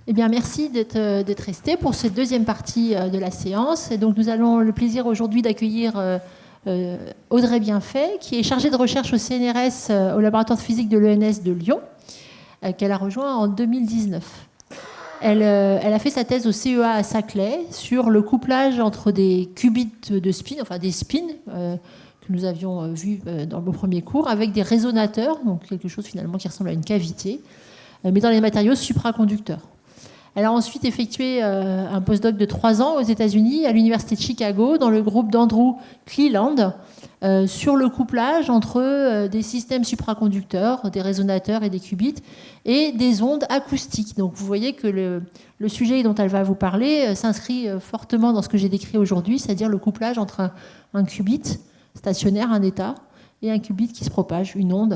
Eh bien, merci d'être resté pour cette deuxième partie de la séance. Et donc, nous avons le plaisir aujourd'hui d'accueillir Audrey Bienfait, qui est chargée de recherche au CNRS, au laboratoire de physique de l'ENS de Lyon, qu'elle a rejoint en 2019. Elle a fait sa thèse au CEA à Saclay sur le couplage entre des qubits de spin, enfin des spins, que nous avions vus dans vos premiers cours, avec des résonateurs, donc quelque chose finalement qui ressemble à une cavité, mais dans les matériaux supraconducteurs. Elle a ensuite effectué un postdoc de 3 ans aux États-Unis, à l'Université de Chicago, dans le groupe d'Andrew Cleland, sur le couplage entre des systèmes supraconducteurs, des résonateurs et des qubits, et des ondes acoustiques. Donc vous voyez que le sujet dont elle va vous parler s'inscrit fortement dans ce que j'ai décrit aujourd'hui, c'est-à-dire le couplage entre un qubit stationnaire, un état, et un qubit qui se propage, une onde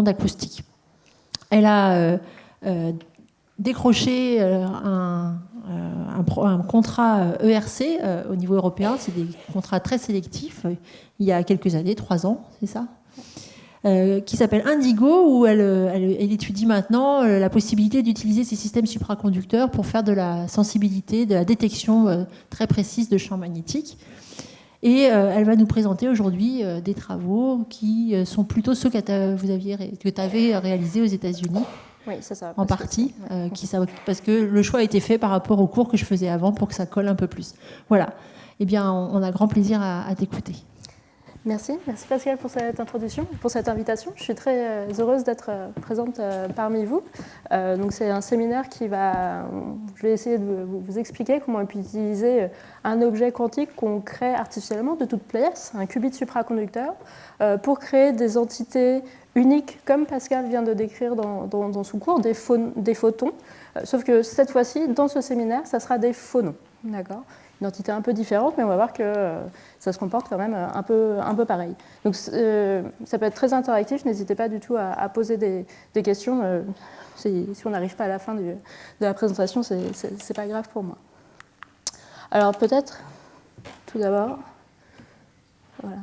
acoustique. Elle a décroché un contrat ERC au niveau européen. C'est des contrats très sélectifs, il y a quelques années, 3 ans, c'est ça, qui s'appelle Indigo, où elle étudie maintenant la possibilité d'utiliser ces systèmes supraconducteurs pour faire de la sensibilité, de la détection très précise de champs magnétiques. Et elle va nous présenter aujourd'hui des travaux qui sont plutôt ceux que tu avais réalisés aux États-Unis. Oui, c'est ça. En partie, parce que le choix a été fait par rapport aux cours que je faisais avant pour que ça colle un peu plus. Voilà. Eh bien, on a grand plaisir à t'écouter. Merci Pascal pour cette introduction, pour cette invitation. Je suis très heureuse d'être présente parmi vous. Donc c'est un séminaire je vais essayer de vous expliquer comment on peut utiliser un objet quantique qu'on crée artificiellement de toutes pièces, un qubit supraconducteur, pour créer des entités uniques, comme Pascal vient de décrire dans son cours, des photons. Sauf que cette fois-ci, dans ce séminaire, ça sera des phonons. D'accord ? Une entité un peu différente, mais on va voir que ça se comporte quand même un peu pareil. Donc ça peut être très interactif, n'hésitez pas du tout à poser des questions. Si on n'arrive pas à la fin de la présentation, c'est pas grave pour moi. Alors peut-être, tout d'abord, voilà.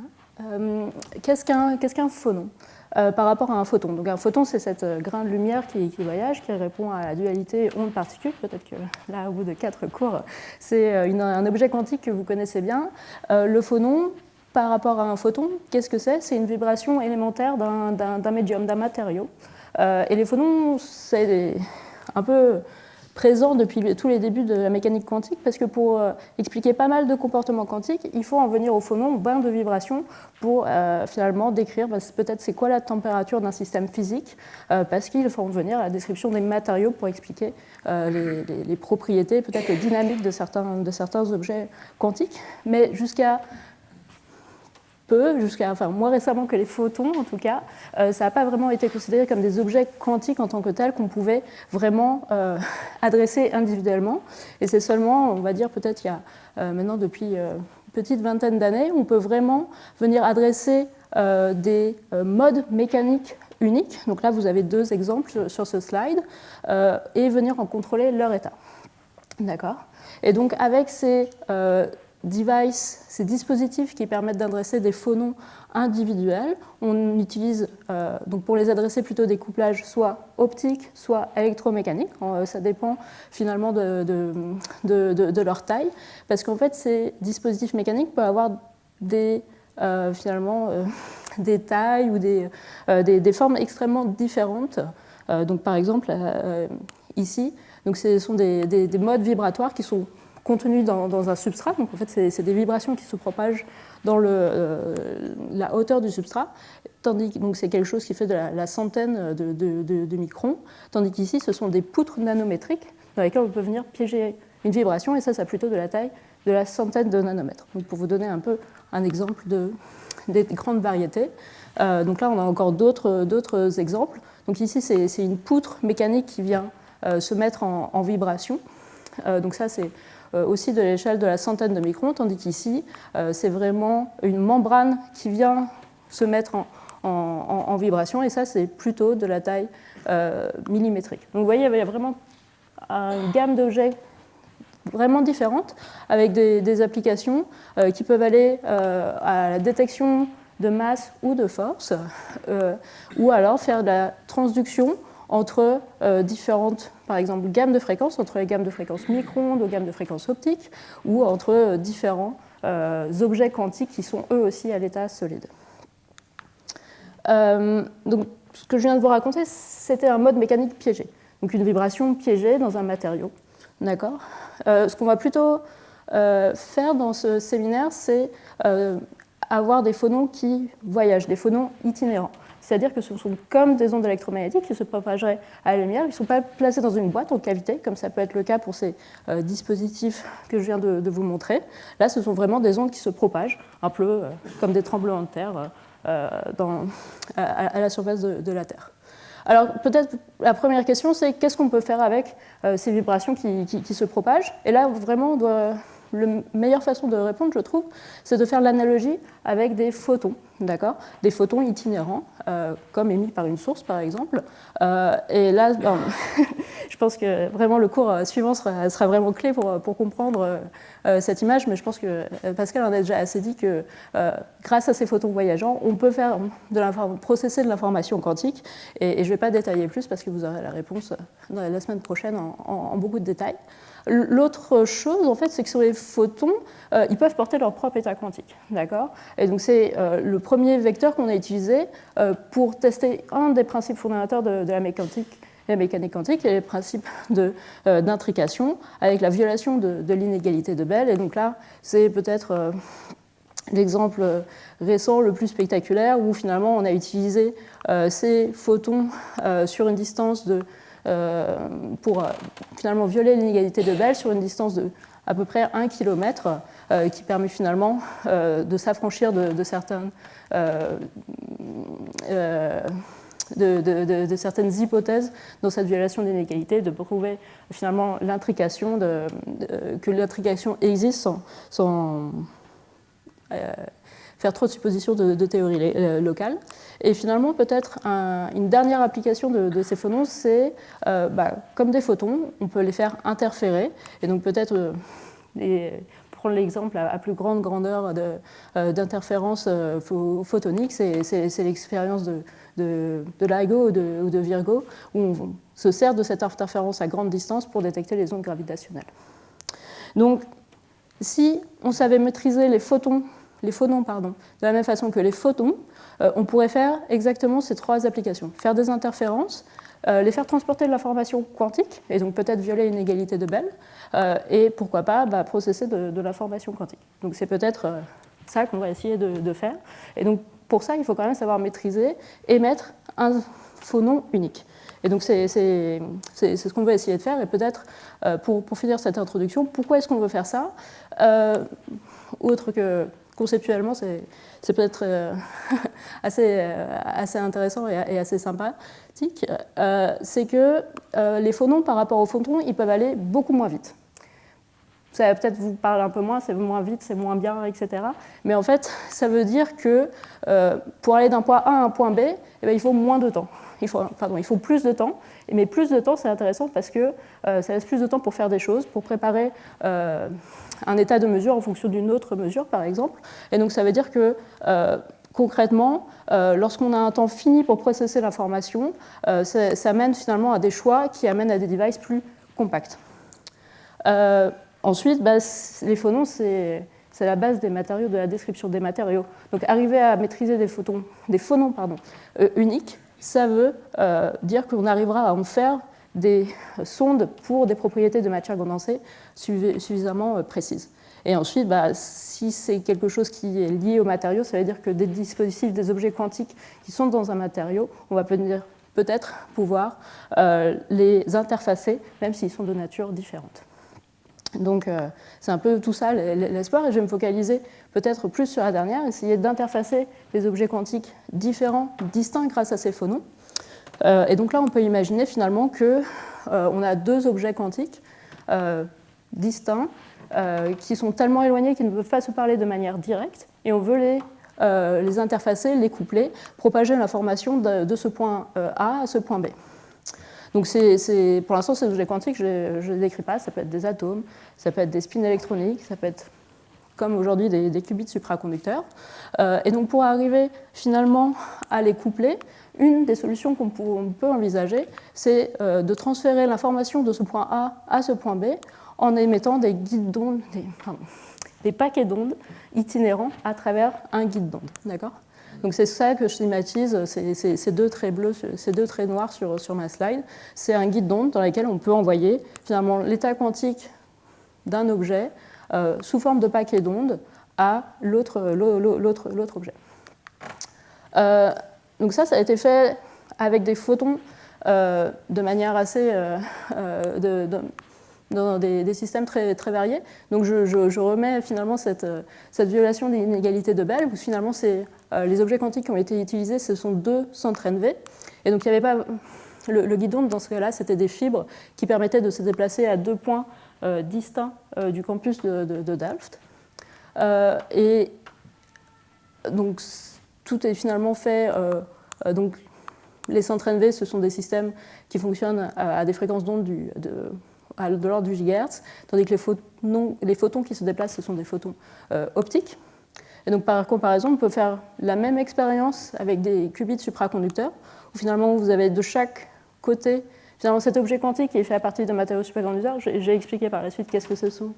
Qu'est-ce qu'un phonon ? Par rapport à un photon. Donc un photon, c'est cette grain de lumière qui voyage, qui répond à la dualité onde-particule. Peut-être que là, au bout de 4 cours, c'est un objet quantique que vous connaissez bien. Le phonon, par rapport à un photon, qu'est-ce que c'est ? C'est une vibration élémentaire d'un médium, d'un matériau. Et les phonons, c'est un peu présent depuis tous les débuts de la mécanique quantique, parce que pour expliquer pas mal de comportements quantiques, il faut en venir au phonon, au bain de vibration, pour finalement décrire peut-être c'est quoi la température d'un système physique, parce qu'il faut en venir à la description des matériaux pour expliquer les propriétés, peut-être les dynamiques de certains objets quantiques. Mais jusqu'à moins récemment que les photons en tout cas, ça n'a pas vraiment été considéré comme des objets quantiques en tant que tels qu'on pouvait vraiment adresser individuellement. Et c'est seulement, on va dire peut-être il y a maintenant depuis une petite vingtaine d'années, on peut vraiment venir adresser des modes mécaniques uniques. Donc là, vous avez 2 exemples sur ce slide, et venir en contrôler leur état. D'accord ? Et donc avec ces ces dispositifs qui permettent d'adresser des phonons individuels. On utilise donc pour les adresser plutôt des couplages soit optiques, soit électromécaniques. Ça dépend finalement de leur taille, parce qu'en fait ces dispositifs mécaniques peuvent avoir des tailles ou des formes extrêmement différentes. Donc par exemple ici, donc ce sont des modes vibratoires qui sont contenus dans un substrat. Donc en fait, c'est des vibrations qui se propagent dans la hauteur du substrat, donc c'est quelque chose qui fait de la centaine de microns, tandis qu'ici, ce sont des poutres nanométriques dans lesquelles on peut venir piéger une vibration, et ça a plutôt de la taille de la centaine de nanomètres. Donc pour vous donner un peu un exemple des grandes variétés. Donc là, on a encore d'autres exemples. Donc ici, c'est une poutre mécanique qui vient se mettre en vibration. Donc ça, c'est aussi de l'échelle de la centaine de microns, tandis qu'ici, c'est vraiment une membrane qui vient se mettre en vibration, et ça, c'est plutôt de la taille millimétrique. Donc vous voyez, il y a vraiment une gamme d'objets vraiment différentes, avec des applications qui peuvent aller à la détection de masse ou de force, ou alors faire de la transduction entre différentes, par exemple, gammes de fréquences, entre les gammes de fréquences micro-ondes aux gammes de fréquences optiques, ou entre différents objets quantiques qui sont eux aussi à l'état solide. Donc, ce que je viens de vous raconter, c'était un mode mécanique piégé, donc une vibration piégée dans un matériau. D'accord. Ce qu'on va plutôt faire dans ce séminaire, c'est avoir des phonons qui voyagent, des phonons itinérants. C'est-à-dire que ce sont comme des ondes électromagnétiques qui se propageraient à la lumière. Ils ne sont pas placés dans une boîte en cavité, comme ça peut être le cas pour ces dispositifs que je viens de vous montrer. Là, ce sont vraiment des ondes qui se propagent, un peu comme des tremblements de terre à la surface de la Terre. Alors peut-être la première question, c'est qu'est-ce qu'on peut faire avec ces vibrations qui se propagent? Et là, vraiment, la meilleure façon de répondre, je trouve, c'est de faire l'analogie avec des photons, d'accord? Des photons itinérants, comme émis par une source, par exemple. Et là, je pense que vraiment le cours suivant sera vraiment clé pour comprendre cette image, mais je pense que Pascal en a déjà assez dit que grâce à ces photons voyageants, on peut faire processer de l'information quantique, et je ne vais pas détailler plus parce que vous aurez la réponse la semaine prochaine en beaucoup de détails. L'autre chose, en fait, c'est que sur les photons, ils peuvent porter leur propre état quantique, d'accord? Et donc c'est le premier vecteur qu'on a utilisé pour tester un des principes fondateurs de la mécanique quantique, et les principes d'intrication, avec la violation de l'inégalité de Bell. Et donc là, c'est peut-être l'exemple récent le plus spectaculaire, où finalement on a utilisé ces photons sur une distance pour finalement violer l'inégalité de Bell sur une distance de à peu près 1 km, qui permet finalement de s'affranchir de certaines hypothèses dans cette violation d'inégalité, de prouver finalement l'intrication, que l'intrication existe sans faire trop de suppositions de théorie locale. Et finalement, peut-être une dernière application de ces phonons, c'est comme des photons, on peut les faire interférer. Et donc peut-être prendre l'exemple à plus grande grandeur d'interférence photonique, c'est l'expérience de LIGO ou de Virgo, où on se sert de cette interférence à grande distance pour détecter les ondes gravitationnelles. Donc, si on savait maîtriser les phonons de la même façon que les photons, on pourrait faire exactement ces trois applications. Faire des interférences, les faire transporter de l'information quantique, et donc peut-être violer une égalité de Bell, et pourquoi pas processer de l'information quantique. Donc c'est peut-être ça qu'on va essayer de faire. Et donc pour ça, il faut quand même savoir maîtriser et mettre un phonon unique. Et donc c'est ce qu'on va essayer de faire. Et peut-être, pour finir cette introduction, pourquoi est-ce qu'on veut faire ça? Autre que conceptuellement, c'est peut-être assez intéressant et assez sympathique, c'est que les phonons, par rapport aux photons, ils peuvent aller beaucoup moins vite. Ça va peut-être vous parler un peu moins, c'est moins vite, c'est moins bien, etc. Mais en fait, ça veut dire que pour aller d'un point A à un point B, il faut moins de temps. Il faut plus de temps. Mais plus de temps, c'est intéressant parce que ça laisse plus de temps pour faire des choses, pour préparer un état de mesure en fonction d'une autre mesure, par exemple. Et donc, ça veut dire que concrètement, lorsqu'on a un temps fini pour processer l'information, ça mène finalement à des choix qui amènent à des devices plus compacts. Ensuite, les phonons, c'est la base des matériaux, de la description des matériaux. Donc, arriver à maîtriser des phonons uniques, ça veut dire qu'on arrivera à en faire des sondes pour des propriétés de matière condensée suffisamment précises. Et ensuite, si c'est quelque chose qui est lié au matériau, ça veut dire que des dispositifs, des objets quantiques qui sont dans un matériau, on va peut-être pouvoir les interfacer, même s'ils sont de nature différente. Donc c'est un peu tout ça l'espoir, et je vais me focaliser peut-être plus sur la dernière, essayer d'interfacer des objets quantiques différents, distincts grâce à ces phonons. Et donc là, on peut imaginer finalement qu'on a deux objets quantiques distincts qui sont tellement éloignés qu'ils ne peuvent pas se parler de manière directe, et on veut les interfacer, les coupler, propager l'information de ce point A à ce point B. Donc pour l'instant, ces objets quantiques, je ne les décris pas, ça peut être des atomes, ça peut être des spins électroniques, ça peut être, comme aujourd'hui, des qubits supraconducteurs. Et donc pour arriver finalement à les coupler, une des solutions qu'on peut envisager, c'est de transférer l'information de ce point A à ce point B en émettant des guides d'ondes, des paquets d'ondes itinérants à travers un guide d'onde. D'accord ? Donc c'est ça que je schématise, ces deux traits bleus, ces deux traits noirs sur ma slide. C'est un guide d'onde dans lequel on peut envoyer finalement l'état quantique d'un objet sous forme de paquet d'ondes à l'autre objet. Donc ça a été fait avec des photons de manière assez... dans des systèmes très, très variés. Donc je remets finalement cette violation des inégalités de Bell, où finalement les objets quantiques qui ont été utilisés, ce sont deux centres NV. Et donc il n'y avait pas... Le guide d'onde, dans ce cas-là, c'était des fibres qui permettaient de se déplacer à deux points distincts du campus de Delft. Et donc tout est finalement fait... donc les centres NV, ce sont des systèmes qui fonctionnent à des fréquences d'onde de l'ordre du gigahertz, tandis que les photons qui se déplacent, ce sont des photons optiques. Et donc par comparaison, on peut faire la même expérience avec des qubits supraconducteurs, où finalement vous avez de chaque côté, finalement cet objet quantique qui est fait à partir d'un matériau supraconducteur, j'ai expliqué par la suite qu'est-ce que ce sont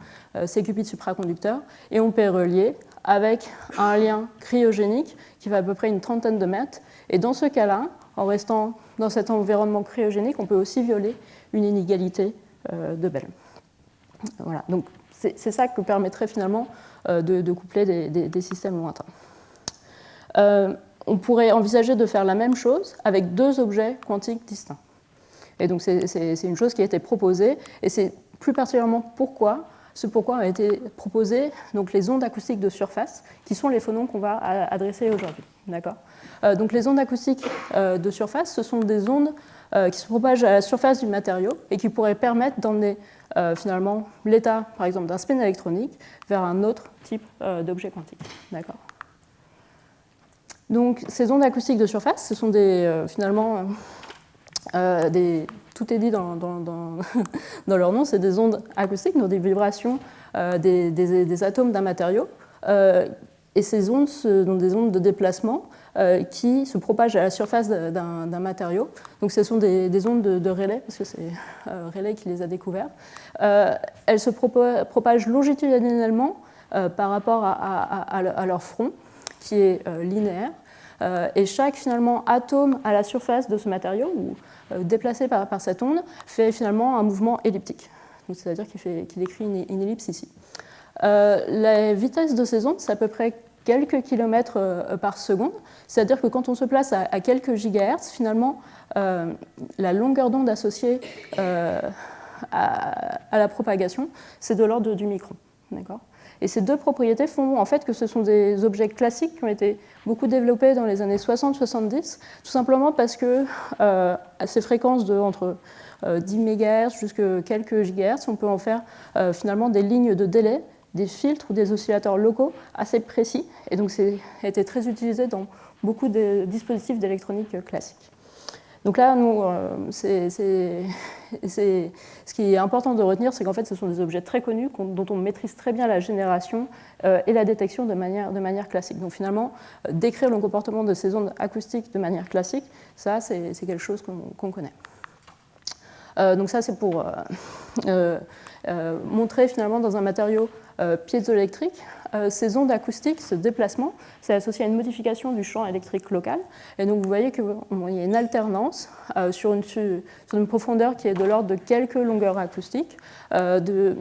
ces qubits supraconducteurs, et on peut relier avec un lien cryogénique qui va à peu près une trentaine de mètres, et dans ce cas-là, en restant dans cet environnement cryogénique, on peut aussi violer une inégalité de Bell. Voilà, donc c'est ça que permettrait finalement de coupler des systèmes lointains. On pourrait envisager de faire la même chose avec deux objets quantiques distincts. Et donc c'est une chose qui a été proposée, et c'est plus particulièrement pourquoi a été proposé donc les ondes acoustiques de surface, qui sont les phonons qu'on va adresser aujourd'hui. D'accord ? Donc les ondes acoustiques de surface, ce sont des ondes qui se propagent à la surface du matériau et qui pourraient permettre d'emmener finalement l'état, par exemple, d'un spin électronique vers un autre type d'objet quantique. D'accord ? Donc ces ondes acoustiques de surface, ce sont finalement tout est dit dans leur nom, c'est des ondes acoustiques, donc des vibrations des atomes d'un matériau. Et ces ondes sont des ondes de déplacement qui se propagent à la surface d'un matériau. Donc ce sont des ondes de Rayleigh, parce que c'est Rayleigh qui les a découvertes. Elles se propagent longitudinalement par rapport à leur front, qui est linéaire. Et chaque finalement atome à la surface de ce matériau, ou déplacé par cette onde, fait finalement un mouvement elliptique. C'est-à-dire qu'il décrit une ellipse ici. La vitesse de ces ondes, c'est à peu près quelques kilomètres par seconde. C'est-à-dire que quand on se place à quelques gigahertz, finalement, la longueur d'onde associée à la propagation, c'est de l'ordre du micron. D'accord ? Et ces deux propriétés font en fait que ce sont des objets classiques qui ont été beaucoup développés dans les années 60-70, tout simplement parce que à ces fréquences entre 10 MHz jusqu'à quelques gigahertz, on peut en faire finalement des lignes de délai, des filtres ou des oscillateurs locaux assez précis. Et donc, ça a été très utilisé dans beaucoup de dispositifs d'électronique classique. Donc là, nous, ce qui est important de retenir, c'est qu'en fait, ce sont des objets très connus dont on maîtrise très bien la génération et la détection de manière classique. Donc finalement, décrire le comportement de ces ondes acoustiques de manière classique, ça, c'est quelque chose qu'on connaît. Donc ça, c'est pour montrer finalement dans un matériau piézoélectrique, ces ondes acoustiques, ce déplacement, c'est associé à une modification du champ électrique local. Et donc vous voyez qu'il y a une alternance sur une profondeur qui est de l'ordre de quelques longueurs acoustiques de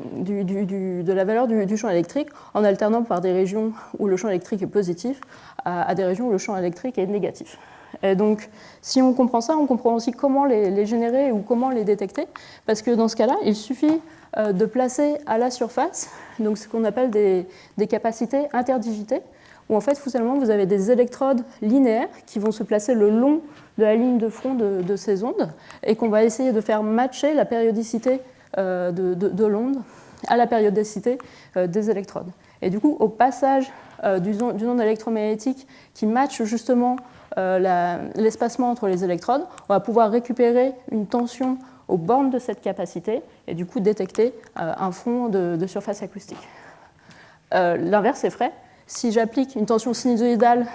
la valeur du champ électrique, en alternant par des régions où le champ électrique est positif à des régions où le champ électrique est négatif. Et donc, si on comprend ça, on comprend aussi comment les générer ou comment les détecter, parce que dans ce cas-là, il suffit de placer à la surface donc ce qu'on appelle des capacités interdigitées, où en fait, finalement, vous avez des électrodes linéaires qui vont se placer le long de la ligne de front de ces ondes, et qu'on va essayer de faire matcher la périodicité de l'onde à la périodicité des électrodes. Et du coup, au passage d'une onde électromagnétique qui matche justement l'espacement entre les électrodes, on va pouvoir récupérer une tension aux bornes de cette capacité et du coup détecter un front de surface acoustique. L'inverse est vrai. Si j'applique une tension sinusoïdale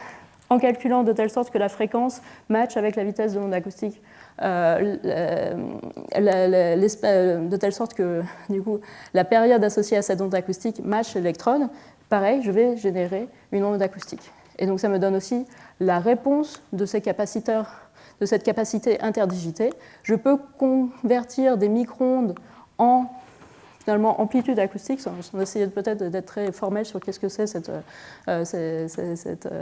en calculant de telle sorte que la fréquence matche avec la vitesse de l'onde acoustique, de telle sorte que du coup, la période associée à cette onde acoustique matche l'électrode, pareil, je vais générer une onde acoustique. Et donc ça me donne aussi la réponse de ces capaciteurs, de cette capacité interdigitée. Je peux convertir des micro-ondes en finalement amplitude acoustique, sans essayer peut-être d'être très formel sur qu'est-ce que c'est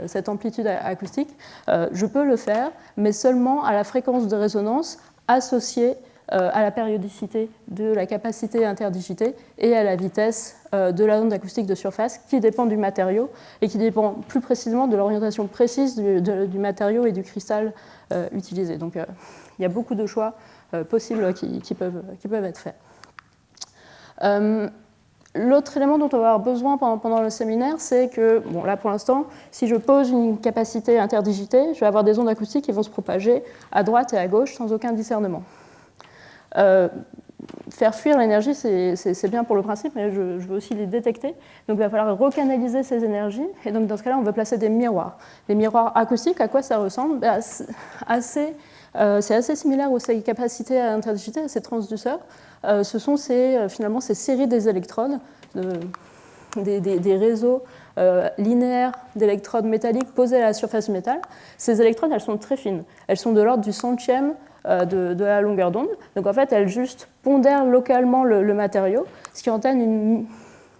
cette amplitude acoustique. Je peux le faire, mais seulement à la fréquence de résonance associée à la périodicité de la capacité interdigitée et à la vitesse de la onde acoustique de surface qui dépend du matériau et qui dépend plus précisément de l'orientation précise du matériau et du cristal utilisé. Donc il y a beaucoup de choix possibles qui peuvent être faits. L'autre élément dont on va avoir besoin pendant le séminaire, c'est que, bon, là pour l'instant, si je pose une capacité interdigitée, je vais avoir des ondes acoustiques qui vont se propager à droite et à gauche sans aucun discernement. Faire fuir l'énergie, c'est bien pour le principe, mais je veux aussi les détecter. Donc il va falloir recanaliser ces énergies. Et donc dans ce cas-là, on veut placer des miroirs. Les miroirs acoustiques, à quoi ça ressemble? C'est assez similaire aux capacités interdigitées, à ces transduceurs. Ce sont finalement ces séries des électrodes, des réseaux linéaires d'électrodes métalliques posées à la surface du métal. Ces électrodes, elles sont très fines. Elles sont de l'ordre du centième de la longueur d'onde. Donc en fait, elles juste pondèrent localement le matériau, ce qui entraîne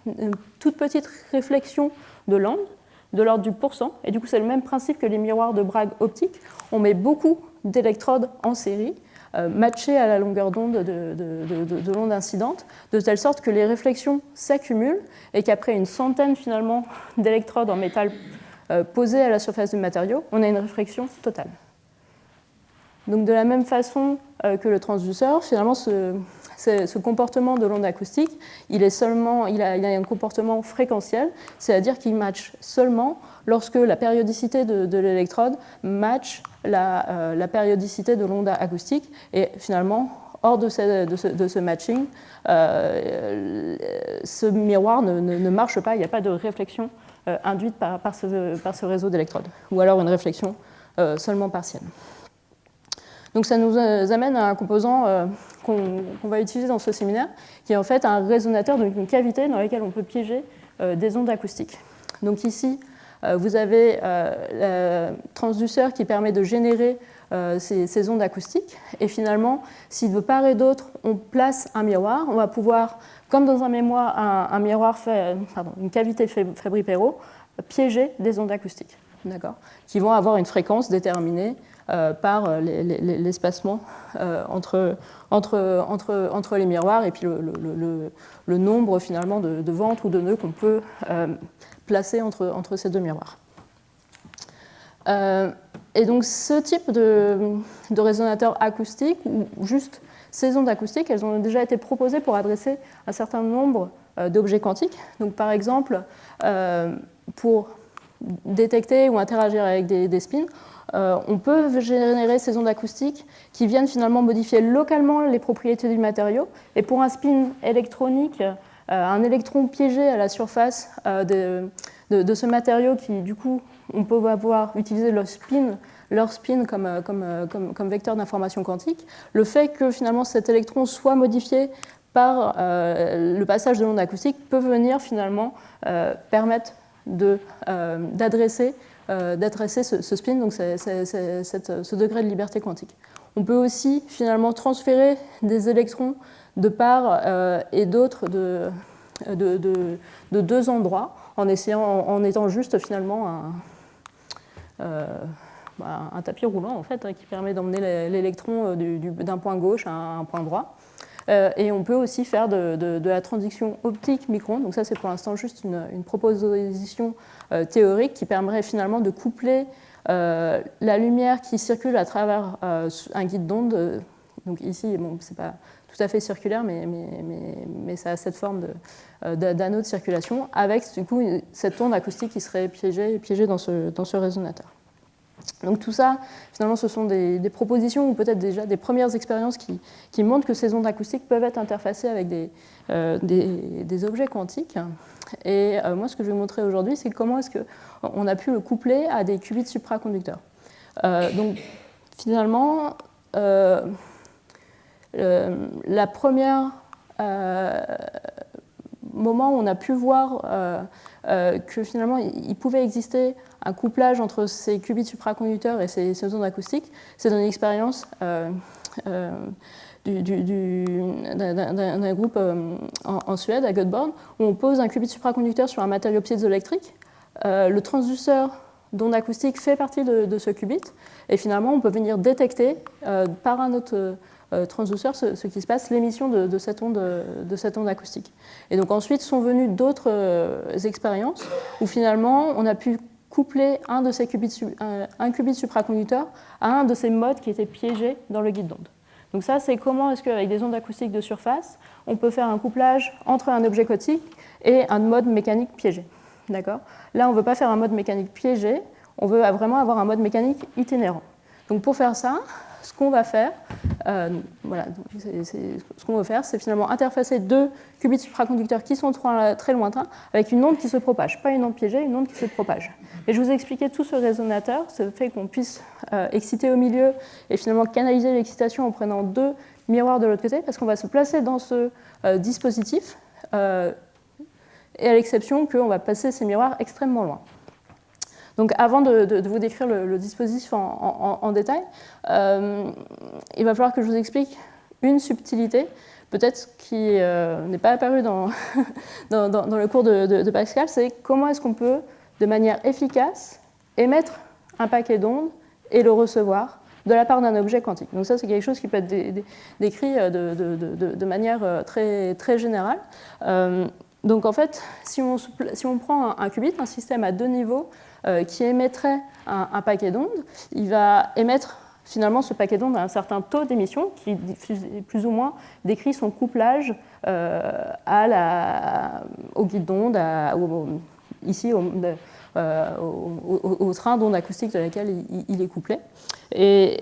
une toute petite réflexion de l'onde, de l'ordre du %. Et du coup, c'est le même principe que les miroirs de Bragg optiques. On met beaucoup d'électrodes en série, matchées à la longueur d'onde de l'onde incidente, de telle sorte que les réflexions s'accumulent et qu'après une centaine finalement d'électrodes en métal posées à la surface du matériau, on a une réflexion totale. Donc de la même façon que le transduceur, finalement ce comportement de l'onde acoustique, il a un comportement fréquentiel, c'est-à-dire qu'il match seulement lorsque la périodicité de l'électrode match la périodicité de l'onde acoustique. Et finalement, hors de ce matching, ce miroir ne marche pas, il n'y a pas de réflexion induite par ce réseau d'électrodes, ou alors une réflexion seulement partielle. Donc ça nous amène à un composant qu'on va utiliser dans ce séminaire, qui est en fait un résonateur, donc une cavité dans laquelle on peut piéger des ondes acoustiques. Donc ici, vous avez le transduceur qui permet de générer ces ondes acoustiques. Et finalement, si de part et d'autre, on place un miroir, on va pouvoir, comme dans un miroir une cavité Fabry-Pérot, piéger des ondes acoustiques, qui vont avoir une fréquence déterminée par l'espacement entre les miroirs et puis le nombre finalement de ventres ou de nœuds qu'on peut placer entre ces deux miroirs. Et donc ce type de résonateur acoustique, ou juste ces ondes acoustiques, elles ont déjà été proposées pour adresser un certain nombre d'objets quantiques. Donc par exemple, pour détecter ou interagir avec des spins, on peut générer ces ondes acoustiques qui viennent finalement modifier localement les propriétés du matériau. Et pour un spin électronique, un électron piégé à la surface de ce matériau qui, du coup, on peut avoir utilisé leur spin comme vecteur d'information quantique, le fait que finalement cet électron soit modifié par le passage de l'onde acoustique peut venir finalement permettre d'adresser ce spin, donc ce degré de liberté quantique. On peut aussi finalement transférer des électrons de part et d'autre de deux endroits en étant juste finalement un tapis roulant en fait, qui permet d'emmener l'électron d'un point gauche à un point droit. Et on peut aussi faire de la transition optique micro-ondes. Donc ça, c'est pour l'instant juste une proposition théorique qui permettrait finalement de coupler la lumière qui circule à travers un guide d'onde. Donc ici, bon, c'est pas tout tout à fait circulaire, mais ça a cette forme d'anneau de circulation, avec du coup cette onde acoustique qui serait piégée dans ce résonateur. Donc tout ça, finalement, ce sont des propositions ou peut-être déjà des premières expériences qui montrent que ces ondes acoustiques peuvent être interfacées avec des objets quantiques. Et moi, ce que je vais montrer aujourd'hui, c'est comment est-ce qu'on a pu le coupler à des qubits supraconducteurs. Donc finalement, la première moment où on a pu voir que finalement il pouvait exister un couplage entre ces qubits supraconducteurs et ces ondes acoustiques, c'est dans une expérience d'un groupe en Suède, à Göteborg, où on pose un qubit supraconducteur sur un matériau piézoélectrique. Le transduceur d'onde acoustique fait partie de ce qubit, et finalement on peut venir détecter par un autre transduceur ce qui se passe, l'émission de cette onde acoustique. Et donc ensuite sont venues d'autres expériences où finalement on a pu coupler un qubit supraconducteur à un de ces modes qui étaient piégés dans le guide d'onde. Donc ça, c'est comment est-ce qu'avec des ondes acoustiques de surface, on peut faire un couplage entre un objet quantique et un mode mécanique piégé. D'accord ? Là, on ne veut pas faire un mode mécanique piégé, on veut vraiment avoir un mode mécanique itinérant. Donc pour faire ça, ce qu'on va faire, c'est finalement interfacer deux qubits supraconducteurs qui sont très lointains avec une onde qui se propage, pas une onde piégée, une onde qui se propage. Et je vous ai expliqué tout ce résonateur, ce fait qu'on puisse exciter au milieu et finalement canaliser l'excitation en prenant deux miroirs de l'autre côté, parce qu'on va se placer dans ce dispositif, et à l'exception qu'on va passer ces miroirs extrêmement loin. Donc avant de vous décrire le dispositif en détail, il va falloir que je vous explique une subtilité, peut-être qui n'est pas apparue dans le cours de Pascal, c'est comment est-ce qu'on peut, de manière efficace, émettre un paquet d'ondes et le recevoir de la part d'un objet quantique. Donc ça, c'est quelque chose qui peut être décrit de manière très, très générale. Donc en fait, si on prend un qubit, un système à deux niveaux, qui émettrait un paquet d'ondes, il va émettre finalement ce paquet d'ondes à un certain taux d'émission qui plus ou moins décrit son couplage au guide d'onde, ici au train d'onde acoustique de laquelle il est couplé. Et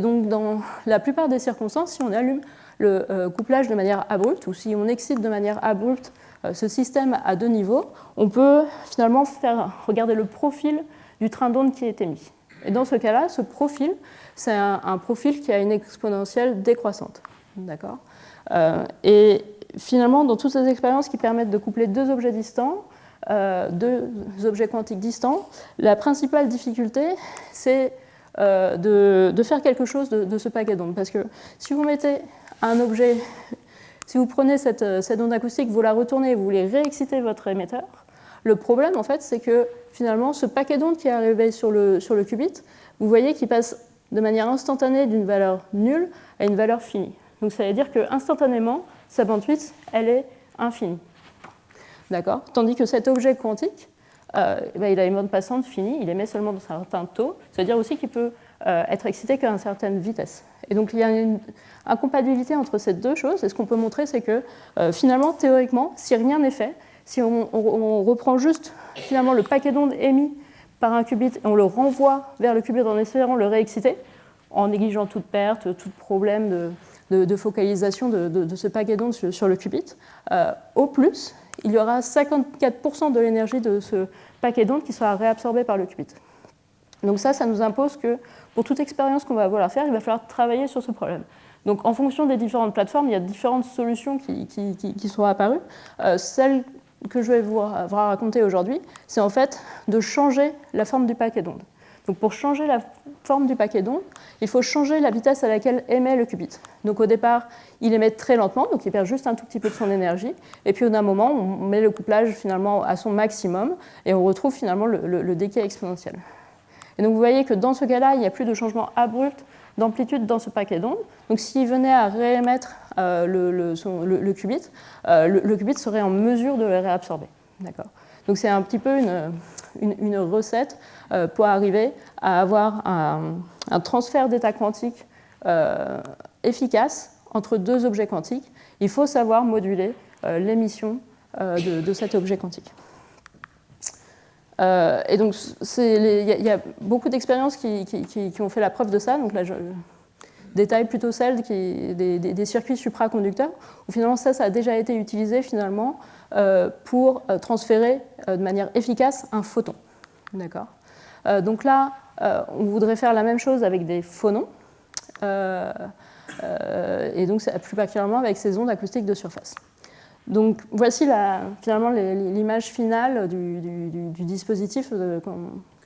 donc dans la plupart des circonstances, si on allume le couplage de manière abrupte ou si on excite de manière abrupte ce système à deux niveaux, on peut finalement regarder le profil du train d'onde qui est émis. Et dans ce cas-là, ce profil, c'est un profil qui a une exponentielle décroissante. D'accord ? Et finalement, dans toutes ces expériences qui permettent de coupler deux objets distants, deux objets quantiques distants, la principale difficulté, c'est de faire quelque chose de ce paquet d'ondes. Parce que si vous mettez un objet... Si vous prenez cette onde acoustique, vous la retournez et vous voulez réexciter votre émetteur, le problème, en fait, c'est que finalement, ce paquet d'ondes qui est arrivé sur le qubit, vous voyez qu'il passe de manière instantanée d'une valeur nulle à une valeur finie. Donc ça veut dire qu'instantanément, sa bandwidth, elle est infinie. D'accord ? Tandis que cet objet quantique, il a une bande passante finie, il émet seulement dans un certain taux. Ça veut dire aussi qu'il peut être excité qu'à une certaine vitesse. Et donc il y a une incompatibilité entre ces deux choses. Et ce qu'on peut montrer, c'est que finalement, théoriquement, si rien n'est fait, si on reprend juste finalement le paquet d'ondes émis par un qubit et on le renvoie vers le qubit en espérant le réexciter, en négligeant toute perte, tout problème de focalisation de ce paquet d'ondes sur le qubit, au plus, il y aura 54% de l'énergie de ce paquet d'ondes qui sera réabsorbée par le qubit. Donc ça nous impose que pour toute expérience qu'on va vouloir faire, il va falloir travailler sur ce problème. Donc en fonction des différentes plateformes, il y a différentes solutions qui sont apparues. Celle que je vais vous raconter aujourd'hui, c'est en fait de changer la forme du paquet d'ondes. Donc pour changer la forme du paquet d'ondes, il faut changer la vitesse à laquelle émet le qubit. Donc au départ, il émet très lentement, donc il perd juste un tout petit peu de son énergie. Et puis au d'un moment, on met le couplage finalement à son maximum et on retrouve finalement le décay exponentiel. Et donc vous voyez que dans ce cas-là, il n'y a plus de changement abrupt d'amplitude dans ce paquet d'ondes. Donc s'il venait à réémettre le qubit, le qubit serait en mesure de le réabsorber. D'accord ? Donc c'est un petit peu une recette pour arriver à avoir un transfert d'état quantique efficace entre deux objets quantiques, il faut savoir moduler l'émission de cet objet quantique. Et donc, il y a beaucoup d'expériences qui ont fait la preuve de ça. Donc là, je détaille plutôt celles des circuits supraconducteurs, où finalement ça a déjà été utilisé finalement pour transférer de manière efficace un photon. D'accord. Donc là, on voudrait faire la même chose avec des phonons, et donc plus particulièrement avec ces ondes acoustiques de surface. Donc voici finalement l'image finale du dispositif que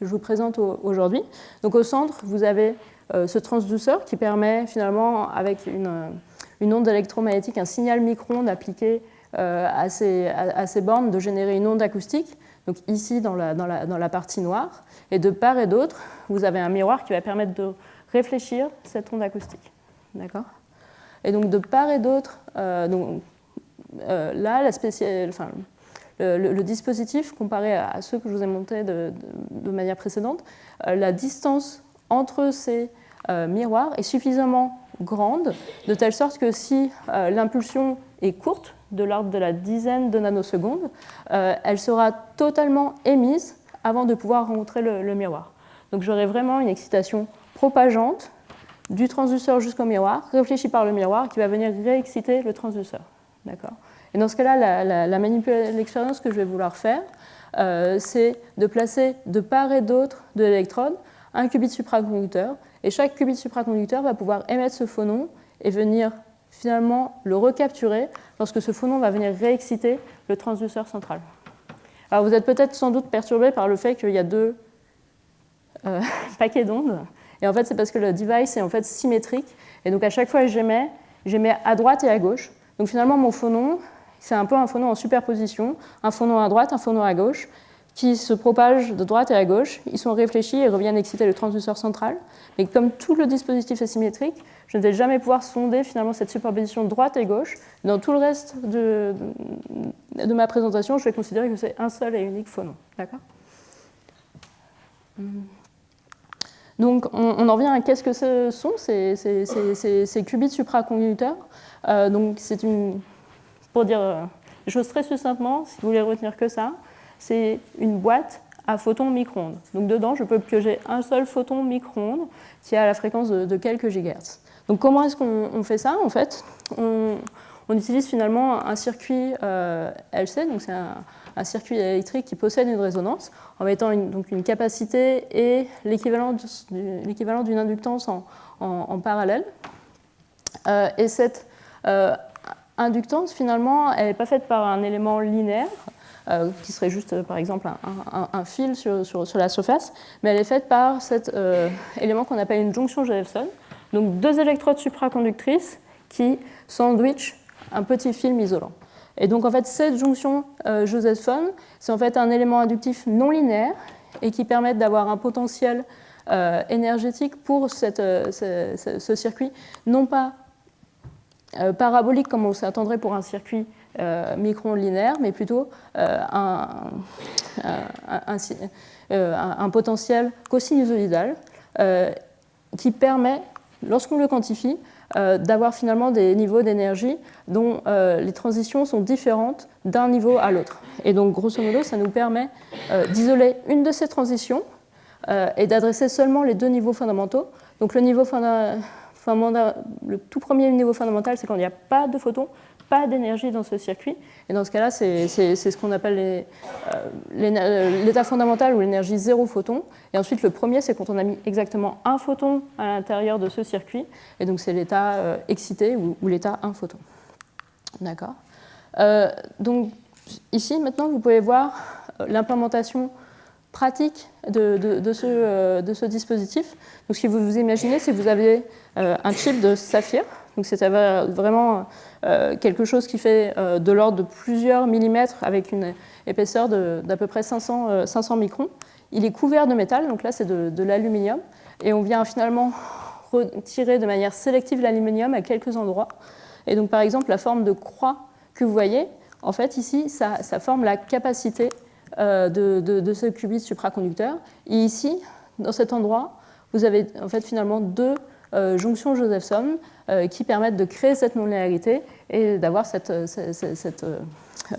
je vous présente aujourd'hui. Donc au centre, vous avez ce transduceur qui permet finalement, avec une onde électromagnétique, un signal micro-ondes appliqué à ces bornes, de générer une onde acoustique, donc ici dans la partie noire. Et de part et d'autre, vous avez un miroir qui va permettre de réfléchir cette onde acoustique. D'accord ? Et donc de part et d'autre, là, le dispositif, comparé à ceux que je vous ai montrés de manière précédente, la distance entre ces miroirs est suffisamment grande, de telle sorte que si l'impulsion est courte, de l'ordre de la dizaine de nanosecondes, elle sera totalement émise avant de pouvoir rencontrer le miroir. Donc j'aurai vraiment une excitation propageante du transduceur jusqu'au miroir, réfléchie par le miroir, qui va venir réexciter le transduceur. D'accord ? Et dans ce cas-là, l'expérience que je vais vouloir faire, c'est de placer de part et d'autre de l'électrode un qubit supraconducteur, et chaque qubit supraconducteur va pouvoir émettre ce phonon et venir finalement le recapturer lorsque ce phonon va venir réexciter le transduceur central. Alors vous êtes peut-être sans doute perturbé par le fait qu'il y a deux paquets d'ondes, et en fait c'est parce que le device est en fait symétrique, et donc à chaque fois que j'émets à droite et à gauche. Donc finalement mon phonon, c'est un peu un phonon en superposition, un phonon à droite, un phonon à gauche, qui se propagent de droite et à gauche, ils sont réfléchis et reviennent exciter le transduceur central. Mais comme tout le dispositif est symétrique, je ne vais jamais pouvoir sonder finalement cette superposition droite et gauche. Dans tout le reste de ma présentation, je vais considérer que c'est un seul et unique phonon. D'accord ? Donc on en revient à qu'est-ce que ce sont ces qubits supraconducteurs. Donc c'est pour dire les choses très succinctement, si vous voulez retenir que ça, c'est une boîte à photons micro-ondes. Donc dedans, je peux piocher un seul photon micro-ondes qui a la fréquence de quelques gigahertz. Donc comment est-ce qu'on fait ça ? En fait, on utilise finalement un circuit LC, donc c'est un circuit électrique qui possède une résonance, en mettant une capacité et l'équivalent d'une inductance en parallèle. Et cette inductance, finalement, elle n'est pas faite par un élément linéaire, qui serait juste, par exemple, un fil sur la surface, mais elle est faite par cet élément qu'on appelle une jonction Josephson, donc deux électrodes supraconductrices qui sandwichent un petit film isolant. Et donc, en fait, cette jonction Josephson, c'est en fait un élément inductif non linéaire et qui permet d'avoir un potentiel énergétique pour ce circuit, non pas parabolique comme on s'attendrait pour un circuit micro-ondes linéaire, mais plutôt un potentiel cosinusoïdal qui permet, lorsqu'on le quantifie, d'avoir finalement des niveaux d'énergie dont les transitions sont différentes d'un niveau à l'autre. Et donc, grosso modo, ça nous permet d'isoler une de ces transitions et d'adresser seulement les deux niveaux fondamentaux. Donc, le tout premier niveau fondamental, c'est quand il n'y a pas de photons, pas d'énergie dans ce circuit. Et dans ce cas-là, c'est ce qu'on appelle l'état fondamental ou l'énergie zéro photon. Et ensuite, le premier, c'est quand on a mis exactement un photon à l'intérieur de ce circuit. Et donc, c'est l'état excité ou l'état un photon. D'accord. Donc, ici, maintenant, vous pouvez voir l'implémentation pratique de ce dispositif. Donc, si vous vous imaginez, si vous avez un chip de saphir, donc c'est vraiment quelque chose qui fait de l'ordre de plusieurs millimètres avec une épaisseur d'à peu près 500 microns. Il est couvert de métal, donc là c'est de l'aluminium, et on vient finalement retirer de manière sélective l'aluminium à quelques endroits. Et donc par exemple la forme de croix que vous voyez, en fait ici ça forme la capacité de ce qubit supraconducteur. Et ici, dans cet endroit, vous avez en fait finalement deux jonctions Josephson qui permettent de créer cette non-linéarité et d'avoir cette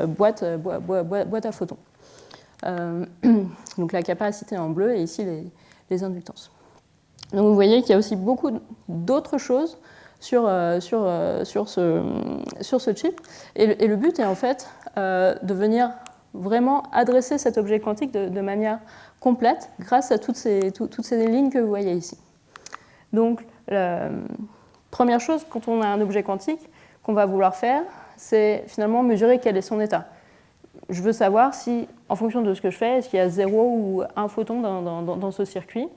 boîte à photons. Donc la capacité en bleu et ici les inductances. Donc vous voyez qu'il y a aussi beaucoup d'autres choses sur ce chip. Et le but est en fait de venir vraiment adresser cet objet quantique de manière complète grâce à toutes ces lignes que vous voyez ici. Donc la première chose quand on a un objet quantique qu'on va vouloir faire, c'est finalement mesurer quel est son état. Je veux savoir si, en fonction de ce que je fais, est-ce qu'il y a 0 ou 1 photon dans ce circuit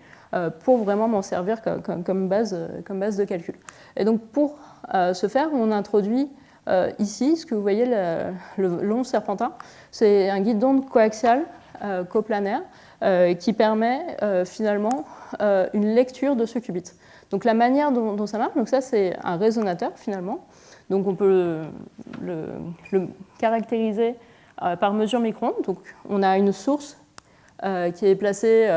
pour vraiment m'en servir comme base de calcul. Et donc pour ce faire, on introduit ici, ce que vous voyez, le long serpentin, c'est un guide d'onde coaxial coplanaire qui permet finalement une lecture de ce qubit. Donc la manière dont ça marche, donc ça c'est un résonateur finalement, donc on peut le caractériser par mesure micro-ondes. Donc on a une source qui est placée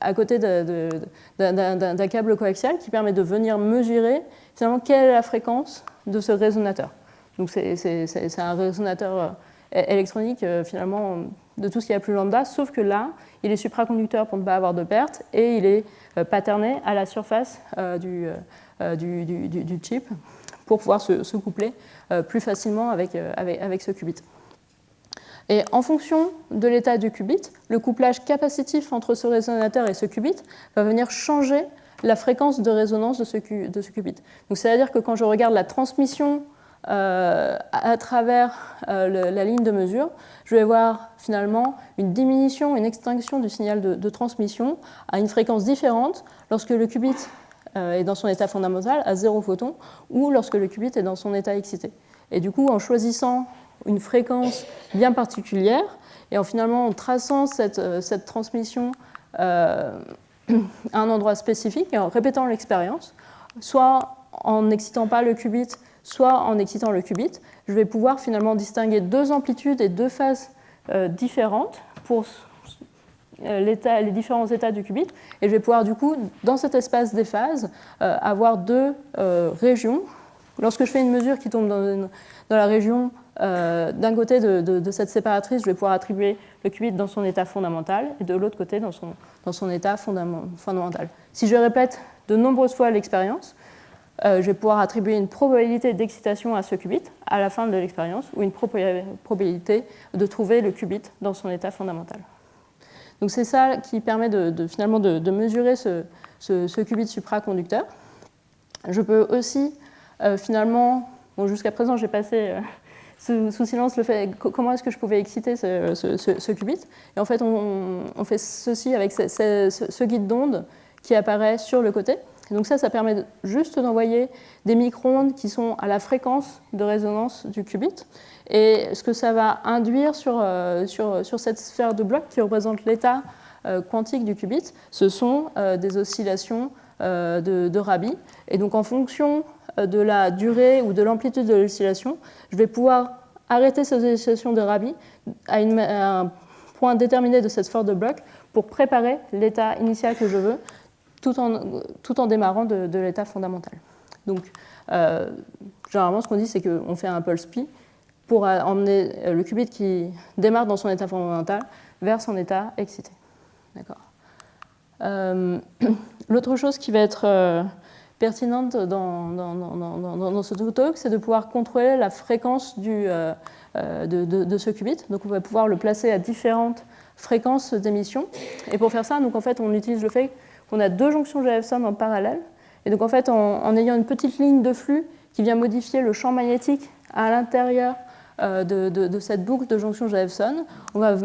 à côté d'un câble coaxial qui permet de venir mesurer finalement quelle est la fréquence de ce résonateur. Donc c'est un résonateur électronique finalement de tout ce qui est plus lambda, sauf que là, il est supraconducteur pour ne pas avoir de perte et il est patterné à la surface du chip pour pouvoir se coupler plus facilement avec ce qubit. Et en fonction de l'état du qubit, le couplage capacitif entre ce résonateur et ce qubit va venir changer la fréquence de résonance de ce qubit. Donc c'est-à-dire que quand je regarde la transmission à travers la ligne de mesure, je vais voir finalement une diminution, une extinction du signal de transmission à une fréquence différente lorsque le qubit est dans son état fondamental à 0 photon ou lorsque le qubit est dans son état excité. Et du coup, en choisissant une fréquence bien particulière et en finalement en traçant cette transmission à un endroit spécifique et en répétant l'expérience, soit en n'excitant pas le qubit, soit en excitant le qubit, je vais pouvoir finalement distinguer 2 amplitudes et 2 phases différentes pour les différents états du qubit. Et je vais pouvoir du coup, dans cet espace des phases, avoir 2 régions. Lorsque je fais une mesure qui tombe dans la région d'un côté de cette séparatrice, je vais pouvoir attribuer le qubit dans son état fondamental et de l'autre côté dans son état fondamental. Si je répète de nombreuses fois l'expérience, je vais pouvoir attribuer une probabilité d'excitation à ce qubit à la fin de l'expérience ou une probabilité de trouver le qubit dans son état fondamental. Donc c'est ça qui permet finalement de mesurer ce qubit supraconducteur. Je peux aussi finalement, jusqu'à présent j'ai passé sous silence le fait comment est-ce que je pouvais exciter ce qubit. Et en fait on fait ceci avec ce guide d'onde qui apparaît sur le côté. Et donc ça permet juste d'envoyer des micro-ondes qui sont à la fréquence de résonance du qubit. Et ce que ça va induire sur cette sphère de bloc qui représente l'état quantique du qubit, ce sont des oscillations de Rabi. Et donc en fonction de la durée ou de l'amplitude de l'oscillation, je vais pouvoir arrêter ces oscillations de Rabi à un point déterminé de cette sphère de bloc pour préparer l'état initial que je veux, tout en démarrant de l'état fondamental. Donc, généralement, ce qu'on dit, c'est qu'on fait un pulse pi pour emmener le qubit qui démarre dans son état fondamental vers son état excité. D'accord. L'autre chose qui va être pertinente dans ce talk, c'est de pouvoir contrôler la fréquence de ce qubit. Donc, on va pouvoir le placer à différentes fréquences d'émission. Et pour faire ça, donc, en fait, on utilise le fait qu'on a 2 jonctions Josephson en parallèle. Et donc, en fait, en ayant une petite ligne de flux qui vient modifier le champ magnétique à l'intérieur de cette boucle de jonctions Josephson, on va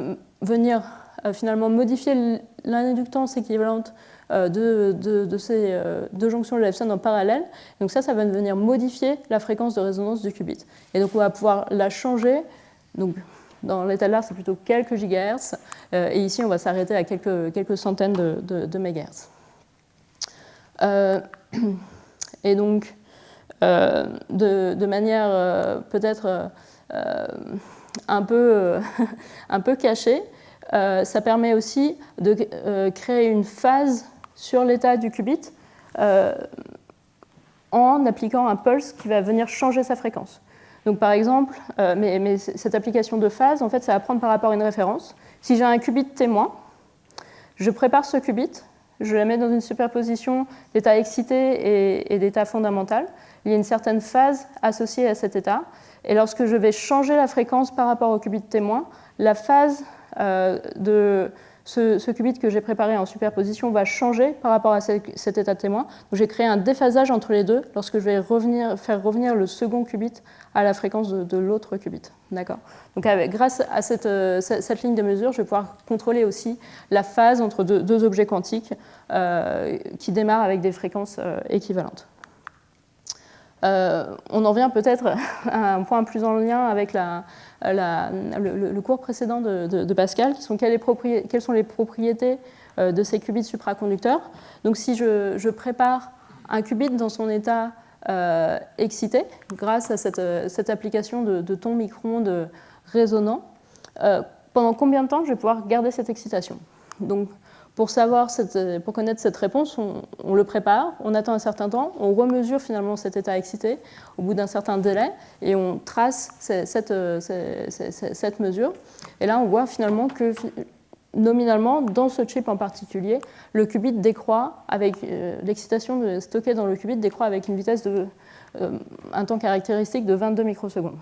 venir finalement modifier l'inductance équivalente de ces 2 jonctions Josephson en parallèle. Donc ça va venir modifier la fréquence de résonance du qubit. Et donc, on va pouvoir la changer. Donc, dans l'état de l'art, c'est plutôt quelques gigahertz. Et ici, on va s'arrêter à quelques centaines de mégahertz. Et donc, de manière peut-être un peu cachée, ça permet aussi de créer une phase sur l'état du qubit en appliquant un pulse qui va venir changer sa fréquence. Donc par exemple, mais cette application de phase, en fait, ça va prendre par rapport à une référence. Si j'ai un qubit témoin, je prépare ce qubit, je la mets dans une superposition d'état excité et d'état fondamental. Il y a une certaine phase associée à cet état. Et lorsque je vais changer la fréquence par rapport au qubit témoin, la phase de ce qubit que j'ai préparé en superposition va changer par rapport à cet état témoin. Donc j'ai créé un déphasage entre les deux lorsque je vais faire revenir le second qubit à la fréquence de l'autre qubit. D'accord. Donc grâce à cette ligne de mesure, je vais pouvoir contrôler aussi la phase entre deux objets quantiques qui démarrent avec des fréquences équivalentes. On en vient peut-être à un point plus en lien avec le cours précédent de Pascal, quelles sont les propriétés de ces qubits supraconducteurs. Donc si je prépare un qubit dans son état excité, grâce à cette application de tons micro-ondes résonnants, pendant combien de temps je vais pouvoir garder cette excitation? Donc, pour connaître cette réponse, on le prépare, on attend un certain temps, on remesure finalement cet état excité au bout d'un certain délai et on trace cette mesure. Et là, on voit finalement que nominalement, dans ce chip en particulier, le qubit décroît avec l'excitation stockée dans le qubit décroît avec une vitesse un temps caractéristique de 22 microsecondes.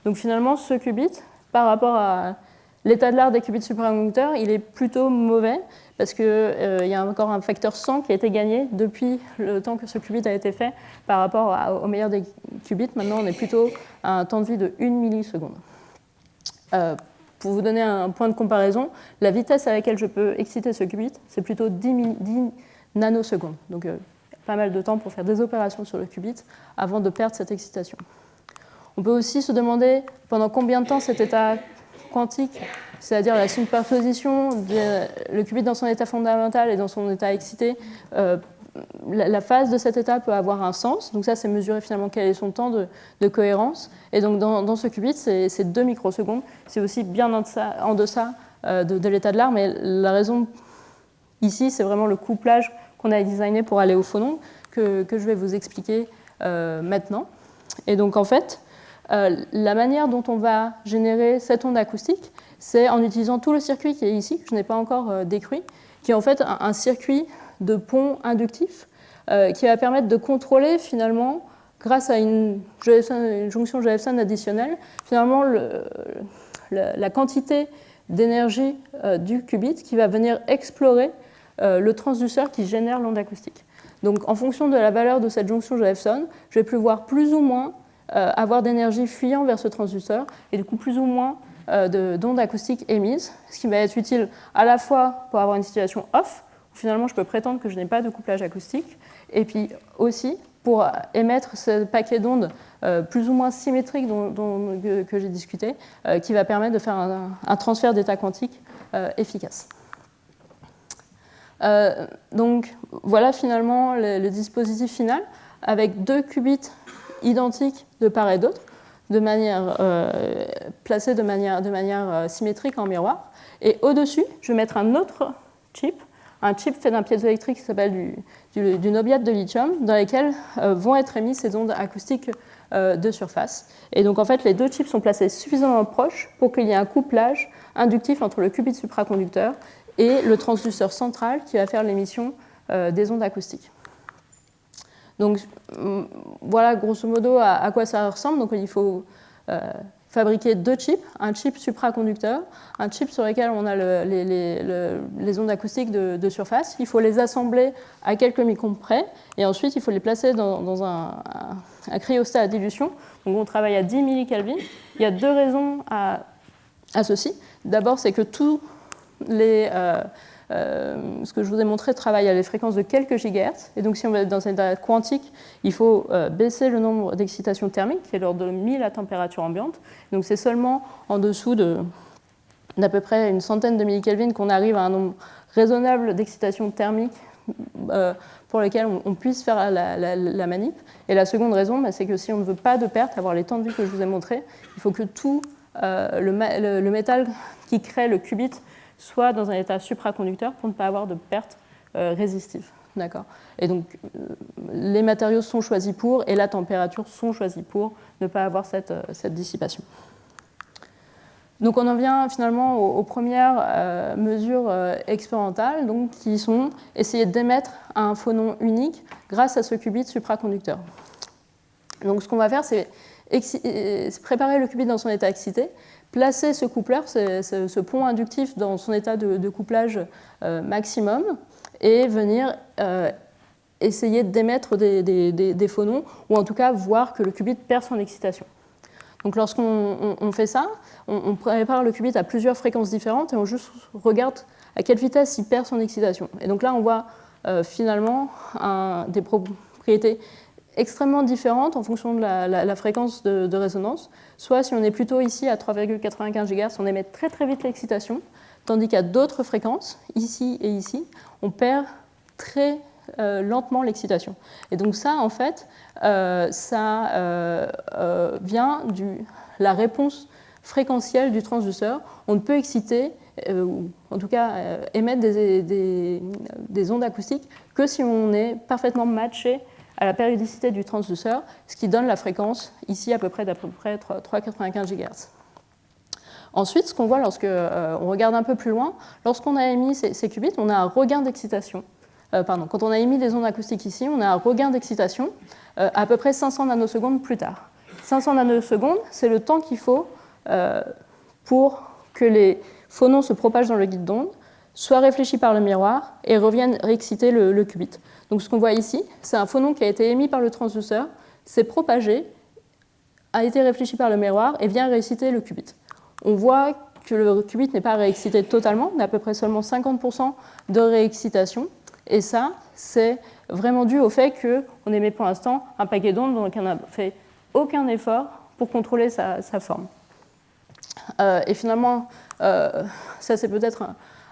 Donc finalement, ce qubit, par rapport à l'état de l'art des qubits supraconducteurs, il est plutôt mauvais parce qu'il y a encore un facteur 100 qui a été gagné depuis le temps que ce qubit a été fait par rapport au meilleur des qubits. Maintenant, on est plutôt à un temps de vie de 1 milliseconde. Pour vous donner un point de comparaison, la vitesse à laquelle je peux exciter ce qubit, c'est plutôt 10 nanosecondes. Donc, pas mal de temps pour faire des opérations sur le qubit avant de perdre cette excitation. On peut aussi se demander pendant combien de temps cet état quantique, c'est-à-dire la superposition le qubit dans son état fondamental et dans son état excité, la phase de cet état peut avoir un sens. Donc ça, c'est mesurer finalement quel est son temps de cohérence. Et donc dans ce qubit, c'est 2 microsecondes. C'est aussi bien en deçà de l'état de l'art, mais la raison ici, c'est vraiment le couplage qu'on a designé pour aller au phonon que je vais vous expliquer maintenant. Et donc en fait, la manière dont on va générer cette onde acoustique, c'est en utilisant tout le circuit qui est ici, que je n'ai pas encore décrit, qui est en fait un circuit de pont inductif qui va permettre de contrôler finalement, grâce à une jonction Josephson additionnelle, finalement la quantité d'énergie du qubit qui va venir explorer le transduceur qui génère l'onde acoustique. Donc en fonction de la valeur de cette jonction Josephson, je vais pouvoir plus ou moins avoir d'énergie fuyant vers ce transducteur et du coup plus ou moins d'ondes acoustiques émises, ce qui va être utile à la fois pour avoir une situation off, où finalement je peux prétendre que je n'ai pas de couplage acoustique, et puis aussi pour émettre ce paquet d'ondes plus ou moins symétriques que j'ai discuté, qui va permettre de faire un transfert d'état quantique efficace. Donc voilà finalement le dispositif final, avec 2 qubits identiques de part et d'autre, placés de manière symétrique en miroir. Et au-dessus, je vais mettre un autre chip, un chip fait d'un piézoélectrique qui s'appelle du nobiate de lithium, dans lequel vont être émises ces ondes acoustiques de surface. Et donc en fait, les 2 chips sont placés suffisamment proches pour qu'il y ait un couplage inductif entre le qubit supraconducteur et le transduceur central qui va faire l'émission des ondes acoustiques. Donc voilà grosso modo à quoi ça ressemble. Donc il faut fabriquer 2 chips, un chip supraconducteur, un chip sur lequel on a les ondes acoustiques de surface. Il faut les assembler à quelques microns près et ensuite il faut les placer dans un cryostat à dilution. Donc on travaille à 10 millikelvin. Il y a 2 raisons à ceci. D'abord, c'est que tous ce que je vous ai montré travaille à des fréquences de quelques gigahertz. Et donc, si on va être dans un état quantique, il faut baisser le nombre d'excitations thermiques, qui est l'ordre de 1000 à température ambiante. Donc, c'est seulement en dessous d'à peu près une centaine de millikelvin qu'on arrive à un nombre raisonnable d'excitations thermiques pour lesquelles on puisse faire la manip. Et la seconde raison, c'est que si on ne veut pas de perte, avoir les temps de vie que je vous ai montrés, il faut que tout le métal qui crée le qubit soit dans un état supraconducteur pour ne pas avoir de perte résistive. D'accord. Et donc, les matériaux sont choisis pour, et la température sont choisis pour ne pas avoir cette dissipation. Donc, on en vient finalement aux premières mesures expérimentales, donc, qui sont essayer d'émettre un phonon unique grâce à ce qubit supraconducteur. Donc, ce qu'on va faire, c'est préparer le qubit dans son état excité, placer ce coupleur, ce pont inductif, dans son état de couplage maximum, et venir essayer d'émettre des phonons, ou en tout cas voir que le qubit perd son excitation. Donc lorsqu'on fait ça, on prépare le qubit à plusieurs fréquences différentes et on juste regarde à quelle vitesse il perd son excitation. Et donc là, on voit finalement des propriétés extrêmement différentes en fonction de la fréquence de résonance. Soit si on est plutôt ici à 3,95 GHz, on émet très très vite l'excitation, tandis qu'à d'autres fréquences, ici et ici, on perd très lentement l'excitation. Et donc ça, en fait, ça vient de la réponse fréquentielle du transduceur. On ne peut exciter, ou en tout cas émettre des ondes acoustiques, que si on est parfaitement matché à la périodicité du transduceur, ce qui donne la fréquence ici à peu près d'à peu près 3,95 GHz. Ensuite, ce qu'on voit lorsqu'on regarde un peu plus loin, lorsqu'on a émis ces qubits, on a un regain d'excitation. Quand on a émis des ondes acoustiques ici, on a un regain d'excitation à peu près 500 nanosecondes plus tard. 500 nanosecondes, c'est le temps qu'il faut pour que les phonons se propagent dans le guide d'onde, soient réfléchis par le miroir et reviennent réexciter le qubit. Donc ce qu'on voit ici, c'est un phonon qui a été émis par le transduceur, s'est propagé, a été réfléchi par le miroir et vient réexciter le qubit. On voit que le qubit n'est pas réexcité totalement, on a à peu près seulement 50% de réexcitation. Et ça, c'est vraiment dû au fait qu'on émet pour l'instant un paquet d'ondes dont on n'a fait aucun effort pour contrôler sa forme. Et finalement, ça c'est peut-être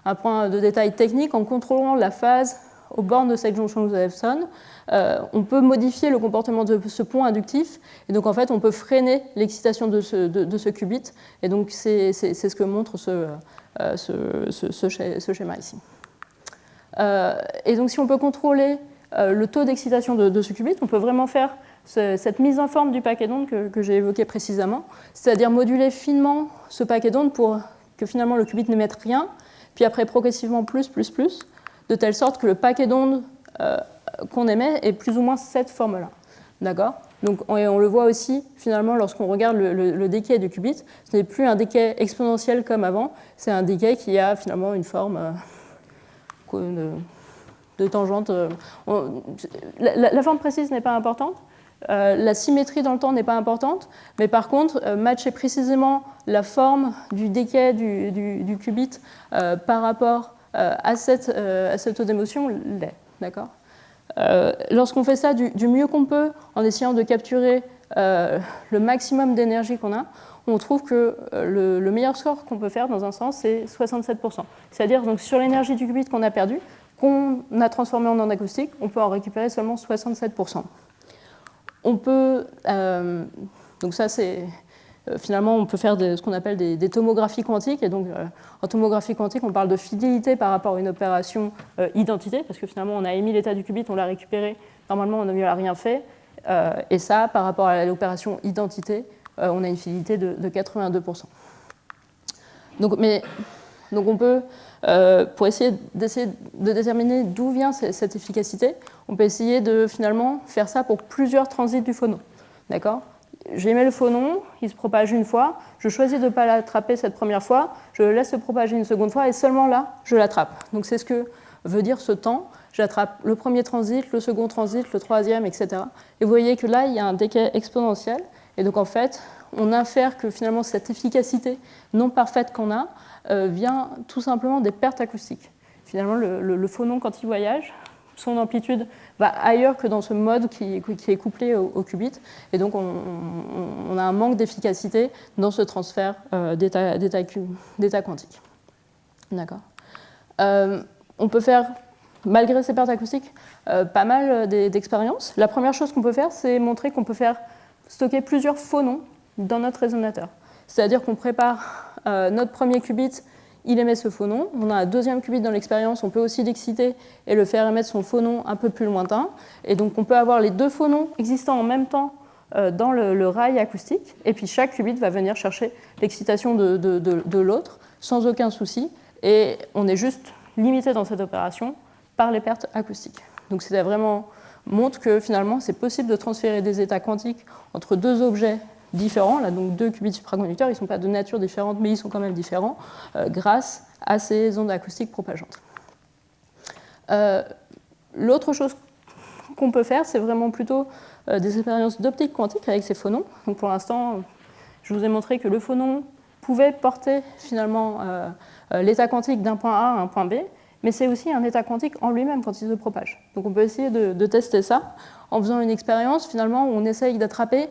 un point de détail technique, en contrôlant la phase aux bornes de cette jonction Josephson, on peut modifier le comportement de ce pont inductif, et donc en fait on peut freiner l'excitation de ce qubit, et donc c'est ce que montre ce schéma ici. Et donc si on peut contrôler le taux d'excitation de ce qubit, on peut vraiment faire cette mise en forme du paquet d'ondes que j'ai évoqué précisément, c'est-à-dire moduler finement ce paquet d'ondes pour que finalement le qubit n'émette rien, puis après progressivement plus, de telle sorte que le paquet d'ondes qu'on émet est plus ou moins cette forme-là. D'accord ? Donc, on le voit aussi, finalement, lorsqu'on regarde le décay du qubit, ce n'est plus un décay exponentiel comme avant, c'est un décay qui a finalement une forme de tangente. La forme précise n'est pas importante, la symétrie dans le temps n'est pas importante, mais par contre, matcher précisément la forme du décay du qubit par rapport à cette taux d'émotion l'est. D'accord ? Lorsqu'on fait ça du mieux qu'on peut, en essayant de capturer le maximum d'énergie qu'on a, on trouve que le meilleur score qu'on peut faire dans un sens, c'est 67%. C'est-à-dire donc sur l'énergie du qubit qu'on a perdue, qu'on a transformée en onde acoustique, on peut en récupérer seulement 67%. On peut, donc ça c'est, finalement on peut faire ce qu'on appelle des tomographies quantiques, et donc en tomographie quantique on parle de fidélité par rapport à une opération identité, parce que finalement on a émis l'état du qubit, on l'a récupéré, normalement on n'a rien fait, et ça par rapport à l'opération identité, on a une fidélité de 82%. Donc on peut, pour essayer de déterminer d'où vient cette efficacité, on peut essayer de finalement faire ça pour plusieurs transits du phonon. D'accord ? J'émets le phonon, il se propage une fois, je choisis de ne pas l'attraper cette première fois, je le laisse se propager une seconde fois et seulement là, je l'attrape. Donc c'est ce que veut dire ce temps. J'attrape le premier transit, le second transit, le troisième, etc. Et vous voyez que là, il y a un décay exponentiel. Et donc en fait, on infère que finalement cette efficacité non parfaite qu'on a vient tout simplement des pertes acoustiques. Finalement, le phonon, quand il voyage, son amplitude va ailleurs que dans ce mode qui est couplé au qubit. Et donc, on a un manque d'efficacité dans ce transfert d'état quantique. D'accord. On peut faire, malgré ces pertes acoustiques, pas mal d'expériences. La première chose qu'on peut faire, c'est montrer qu'on peut faire stocker plusieurs phonons dans notre résonateur. C'est-à-dire qu'on prépare notre premier qubit il émet ce phonon. On a un deuxième qubit dans l'expérience, on peut aussi l'exciter et le faire émettre son phonon un peu plus lointain. Et donc on peut avoir les deux phonons existant en même temps dans le rail acoustique, et puis chaque qubit va venir chercher l'excitation de l'autre sans aucun souci, et on est juste limité dans cette opération par les pertes acoustiques. Donc ça vraiment montre que finalement c'est possible de transférer des états quantiques entre deux objets différents, là donc deux qubits supraconducteurs, ils ne sont pas de nature différente mais ils sont quand même différents, grâce à ces ondes acoustiques propageantes. L'autre chose qu'on peut faire, c'est vraiment plutôt des expériences d'optique quantique avec ces phonons. Donc pour l'instant, je vous ai montré que le phonon pouvait porter finalement l'état quantique d'un point A à un point B, mais c'est aussi un état quantique en lui-même quand il se propage. Donc on peut essayer de tester ça en faisant une expérience finalement où on essaye d'attraper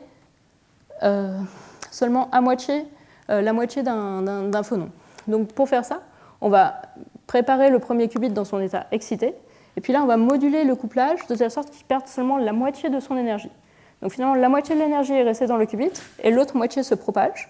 seulement à moitié, la moitié d'un phonon. Donc pour faire ça, on va préparer le premier qubit dans son état excité, et puis là on va moduler le couplage de telle sorte qu'il perde seulement la moitié de son énergie. Donc finalement la moitié de l'énergie est restée dans le qubit, et l'autre moitié se propage.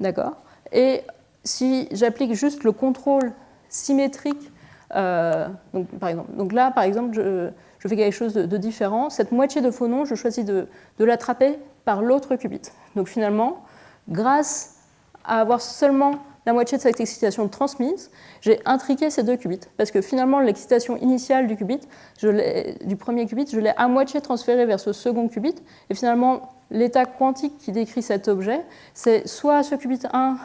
D'accord ? Et si j'applique juste le contrôle symétrique, donc là, par exemple, je fais quelque chose de différent. Cette moitié de phonon, je choisis de l'attraper par l'autre qubit. Donc finalement, grâce à avoir seulement la moitié de cette excitation transmise, j'ai intriqué ces deux qubits. Parce que finalement, l'excitation initiale du premier qubit, je l'ai à moitié transférée vers ce second qubit. Et finalement, l'état quantique qui décrit cet objet, c'est soit ce qubit 1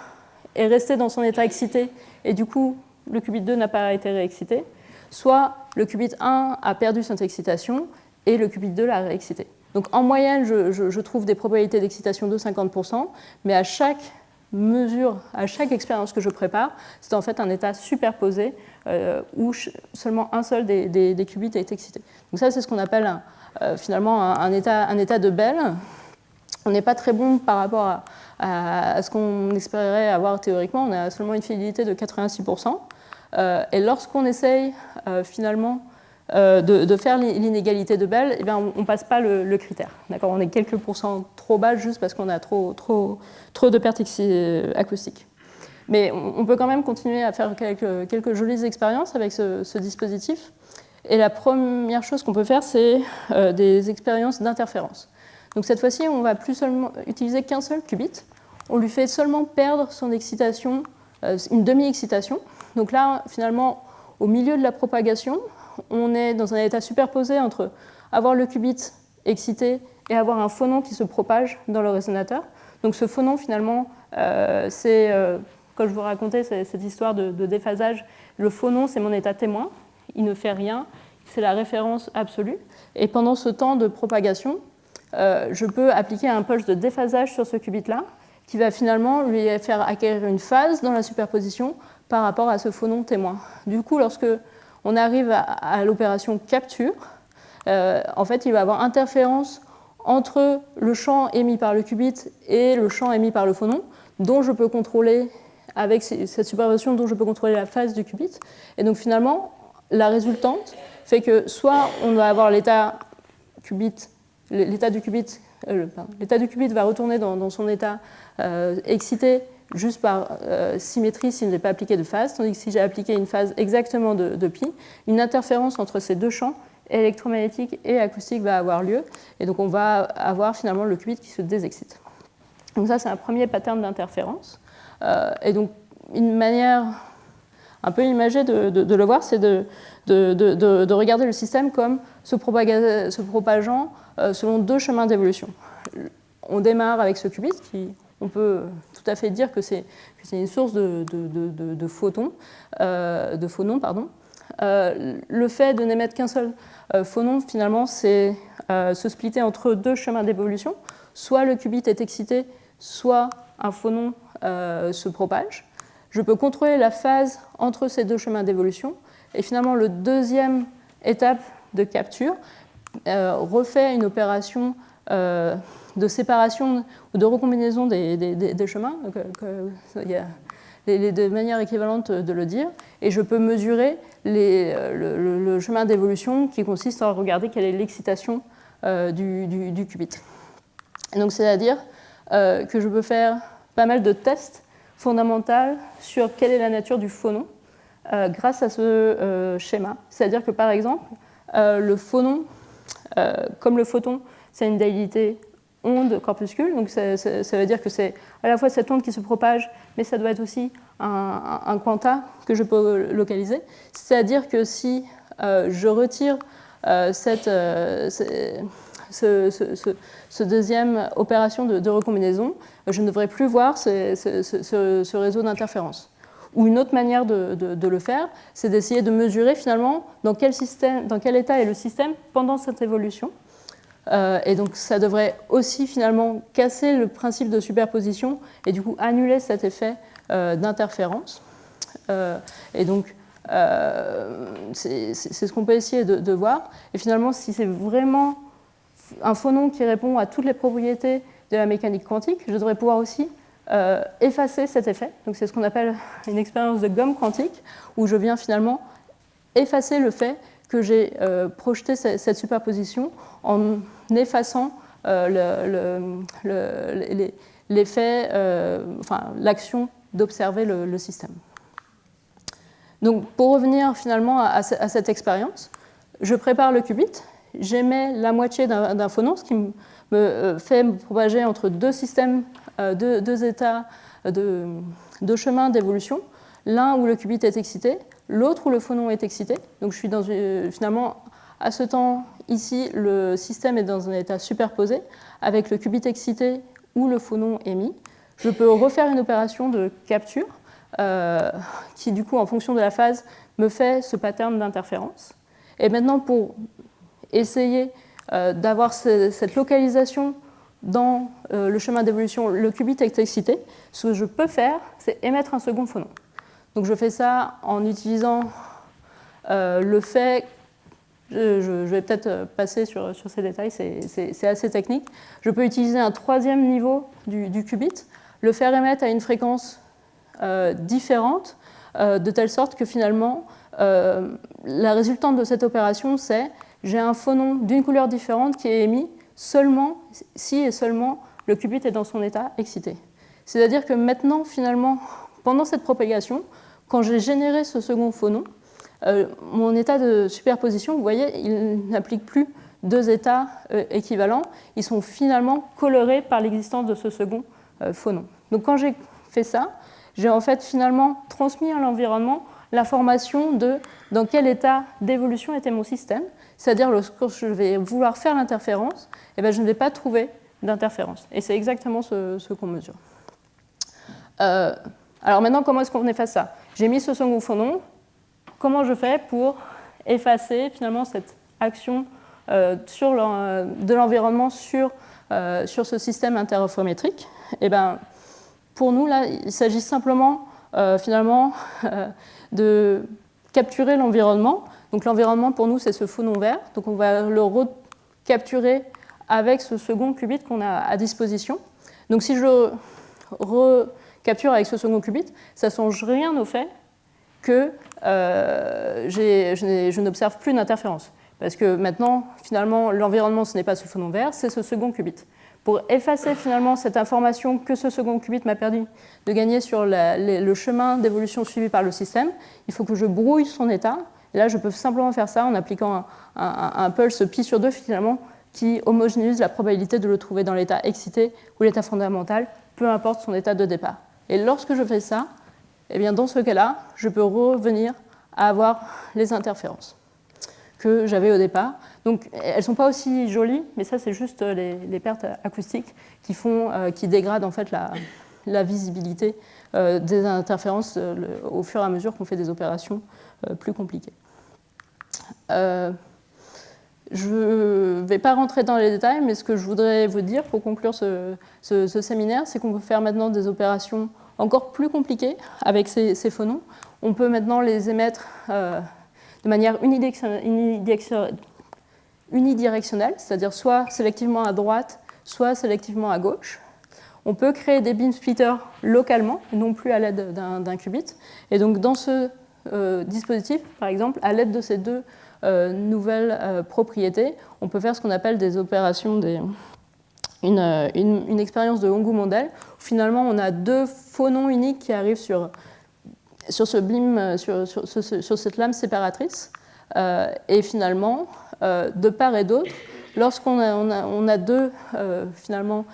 est resté dans son état excité, et du coup, le qubit 2 n'a pas été réexcité, soit le qubit 1 a perdu cette excitation, et le qubit 2 l'a réexcité. Donc en moyenne, je trouve des probabilités d'excitation de 50%, mais à chaque mesure, à chaque expérience que je prépare, c'est en fait un état superposé où seulement un seul des qubits est excité. Donc ça, c'est ce qu'on appelle finalement un état de Bell. On n'est pas très bon par rapport à ce qu'on espérait avoir théoriquement. On a seulement une fidélité de 86%. Et lorsqu'on essaye finalement de faire l'inégalité de Bell, eh bien, on ne passe pas le critère. On est quelques pourcents trop bas juste parce qu'on a trop de pertes acoustiques. Mais on peut quand même continuer à faire quelques jolies expériences avec ce dispositif. Et la première chose qu'on peut faire, c'est des expériences d'interférence. Donc cette fois-ci, on ne va plus seulement utiliser qu'un seul qubit. On lui fait seulement perdre son excitation, une demi-excitation. Donc là, finalement, au milieu de la propagation, on est dans un état superposé entre avoir le qubit excité et avoir un phonon qui se propage dans le résonateur. Donc ce phonon, finalement, c'est, quand je vous racontais cette histoire de déphasage, le phonon, c'est mon état témoin. Il ne fait rien, c'est la référence absolue. Et pendant ce temps de propagation, je peux appliquer un pulse de déphasage sur ce qubit-là, qui va finalement lui faire acquérir une phase dans la superposition par rapport à ce phonon témoin. Du coup, lorsque on arrive à l'opération capture, en fait, il va y avoir interférence entre le champ émis par le qubit et le champ émis par le phonon, dont je peux contrôler, avec cette superposition, dont je peux contrôler la phase du qubit. Et donc finalement, la résultante fait que soit on va avoir l'état du qubit va retourner dans son état excité juste par symétrie si je n'ai pas appliqué de phase, tandis que si j'ai appliqué une phase exactement de pi, une interférence entre ces deux champs électromagnétiques et acoustiques va avoir lieu, et donc on va avoir finalement le qubit qui se désexcite. Donc ça, c'est un premier pattern d'interférence. Et donc une manière un peu imagée de le voir, c'est de regarder le système comme se propageant selon deux chemins d'évolution. On démarre avec ce qubit, on peut tout à fait dire que c'est une source de photons, le fait de n'émettre qu'un seul phonon, finalement, c'est se splitter entre deux chemins d'évolution. Soit le qubit est excité, soit un phonon se propage. Je peux contrôler la phase entre ces deux chemins d'évolution. Et finalement, le deuxième étape de capture refait une opération de séparation ou de recombinaison des chemins. Donc, il y a de manière équivalente de le dire. Et je peux mesurer le chemin d'évolution qui consiste à regarder quelle est l'excitation du qubit. Et donc, c'est-à-dire que je peux faire pas mal de tests fondamentale sur quelle est la nature du phonon grâce à ce schéma. C'est-à-dire que, par exemple, le phonon, comme le photon, c'est une dualité onde-corpuscule, donc ça veut dire que c'est à la fois cette onde qui se propage, mais ça doit être aussi un quanta que je peux localiser. C'est-à-dire que si je retire cette deuxième opération de recombinaison, je ne devrais plus voir ce réseau d'interférences. Ou une autre manière de le faire, c'est d'essayer de mesurer finalement dans quel état est le système pendant cette évolution. Et donc ça devrait aussi finalement casser le principe de superposition et du coup annuler cet effet d'interférence. Et donc c'est ce qu'on peut essayer de voir. Et finalement, si c'est vraiment un phonon qui répond à toutes les propriétés de la mécanique quantique, je devrais pouvoir aussi effacer cet effet. Donc c'est ce qu'on appelle une expérience de gomme quantique, où je viens finalement effacer le fait que j'ai projeté cette superposition en effaçant l'effet, l'action d'observer le système. Donc pour revenir finalement à cette expérience, je prépare le qubit, j'émets la moitié d'un phonon, ce qui me fait me propager entre deux systèmes, deux états de chemin d'évolution, l'un où le qubit est excité, l'autre où le phonon est excité. Donc je suis finalement, à ce temps, ici, le système est dans un état superposé, avec le qubit excité où le phonon émis. Je peux refaire une opération de capture, qui du coup, en fonction de la phase, me fait ce pattern d'interférence. Et maintenant, pour essayer d'avoir cette localisation dans le chemin d'évolution, le qubit est excité, ce que je peux faire, c'est émettre un second phonon. Donc je fais ça en utilisant le fait, je vais peut-être passer sur ces détails, c'est assez technique. Je peux utiliser un troisième niveau du qubit, le faire émettre à une fréquence différente, de telle sorte que finalement, la résultante de cette opération, c'est j'ai un phonon d'une couleur différente qui est émis seulement si et seulement le qubit est dans son état excité. C'est-à-dire que maintenant, finalement, pendant cette propagation, quand j'ai généré ce second phonon, mon état de superposition, vous voyez, il n'applique plus deux états équivalents, ils sont finalement colorés par l'existence de ce second phonon. Donc quand j'ai fait ça, j'ai en fait finalement transmis à l'environnement l'information de dans quel état d'évolution était mon système, c'est-à-dire lorsque je vais vouloir faire l'interférence, eh bien, je ne vais pas trouver d'interférence. Et c'est exactement ce qu'on mesure. Alors maintenant, comment est-ce qu'on efface ça? J'ai mis ce second phonon. Comment je fais pour effacer finalement cette action de l'environnement sur ce système interférométrique? Eh bien, pour nous, là, il s'agit simplement finalement de capturer l'environnement. Donc l'environnement, pour nous, c'est ce phonon vert. Donc on va le recapturer avec ce second qubit qu'on a à disposition. Donc si je recapture avec ce second qubit, ça ne change rien au fait que je n'observe plus d'interférence. Parce que maintenant, finalement, l'environnement, ce n'est pas ce phonon vert, c'est ce second qubit. Pour effacer finalement cette information que ce second qubit m'a permis de gagner sur le chemin d'évolution suivi par le système, il faut que je brouille son état. Et là, je peux simplement faire ça en appliquant un pulse pi sur 2 finalement, qui homogénéise la probabilité de le trouver dans l'état excité ou l'état fondamental, peu importe son état de départ. Et lorsque je fais ça, eh bien, dans ce cas-là, je peux revenir à avoir les interférences que j'avais au départ. Donc, elles ne sont pas aussi jolies, mais ça, c'est juste les pertes acoustiques qui dégradent en fait la visibilité des interférences au fur et à mesure qu'on fait des opérations plus compliquées. Je ne vais pas rentrer dans les détails, mais ce que je voudrais vous dire pour conclure ce séminaire, c'est qu'on peut faire maintenant des opérations encore plus compliquées avec ces phonons. On peut maintenant les émettre de manière unidirectionnelle, c'est-à-dire soit sélectivement à droite, soit sélectivement à gauche. On peut créer des beam splitters localement, non plus à l'aide d'un qubit. Et donc dans ce dispositif, par exemple, à l'aide de ces deux nouvelles propriétés, on peut faire ce qu'on appelle des opérations, une expérience de Hongu Mondel, où finalement on a 2 phonons uniques qui arrivent sur ce BIM, sur cette lame séparatrice. Et finalement, de part et d'autre, lorsqu'on a 2 finalement,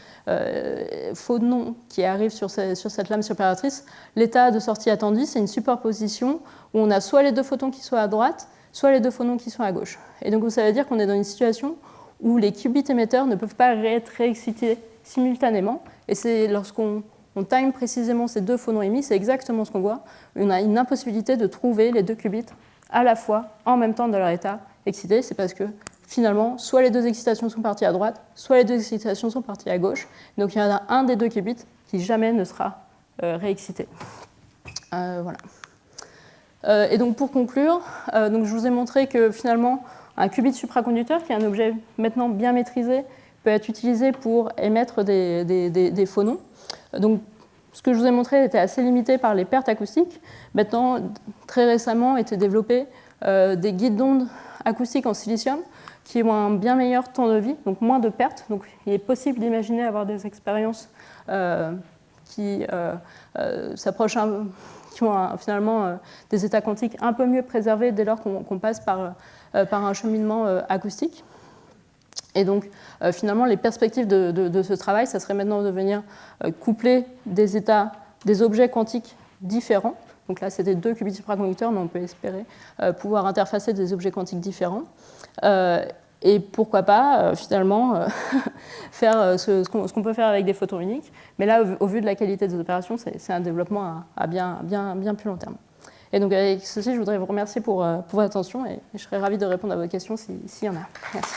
phonons qui arrivent sur cette lame séparatrice, l'état de sortie attendu, c'est une superposition où on a soit les 2 photons qui sont à droite, soit les 2 phonons qui sont à gauche. Et donc ça veut dire qu'on est dans une situation où les qubits émetteurs ne peuvent pas être réexcités simultanément. Et c'est lorsqu'on time précisément ces 2 phonons émis, c'est exactement ce qu'on voit. On a une impossibilité de trouver les 2 qubits à la fois, en même temps dans leur état excité. C'est parce que finalement, soit les 2 excitations sont parties à droite, soit les 2 excitations sont parties à gauche. Donc il y en a un des 2 qubits qui jamais ne sera réexcité. Voilà. Et donc pour conclure, donc je vous ai montré que finalement, un qubit supraconducteur, qui est un objet maintenant bien maîtrisé, peut être utilisé pour émettre des phonons. Donc, ce que je vous ai montré était assez limité par les pertes acoustiques. Maintenant, très récemment, ont été développés des guides d'ondes acoustiques en silicium qui ont un bien meilleur temps de vie, donc moins de pertes. Donc, il est possible d'imaginer avoir des expériences qui s'approchent qui ont finalement des états quantiques un peu mieux préservés dès lors qu'on passe par un cheminement acoustique. Et donc, finalement, les perspectives de ce travail, ça serait maintenant de venir coupler des objets quantiques différents. Donc là, c'était 2 qubits supraconducteurs, mais on peut espérer pouvoir interfacer des objets quantiques différents. Et pourquoi pas, finalement, faire ce qu'on peut faire avec des photons uniques. Mais là, au vu de la qualité des opérations, c'est un développement à bien plus long terme. Et donc, avec ceci, je voudrais vous remercier pour votre attention et je serais ravie de répondre à vos questions s'il y en a. Merci.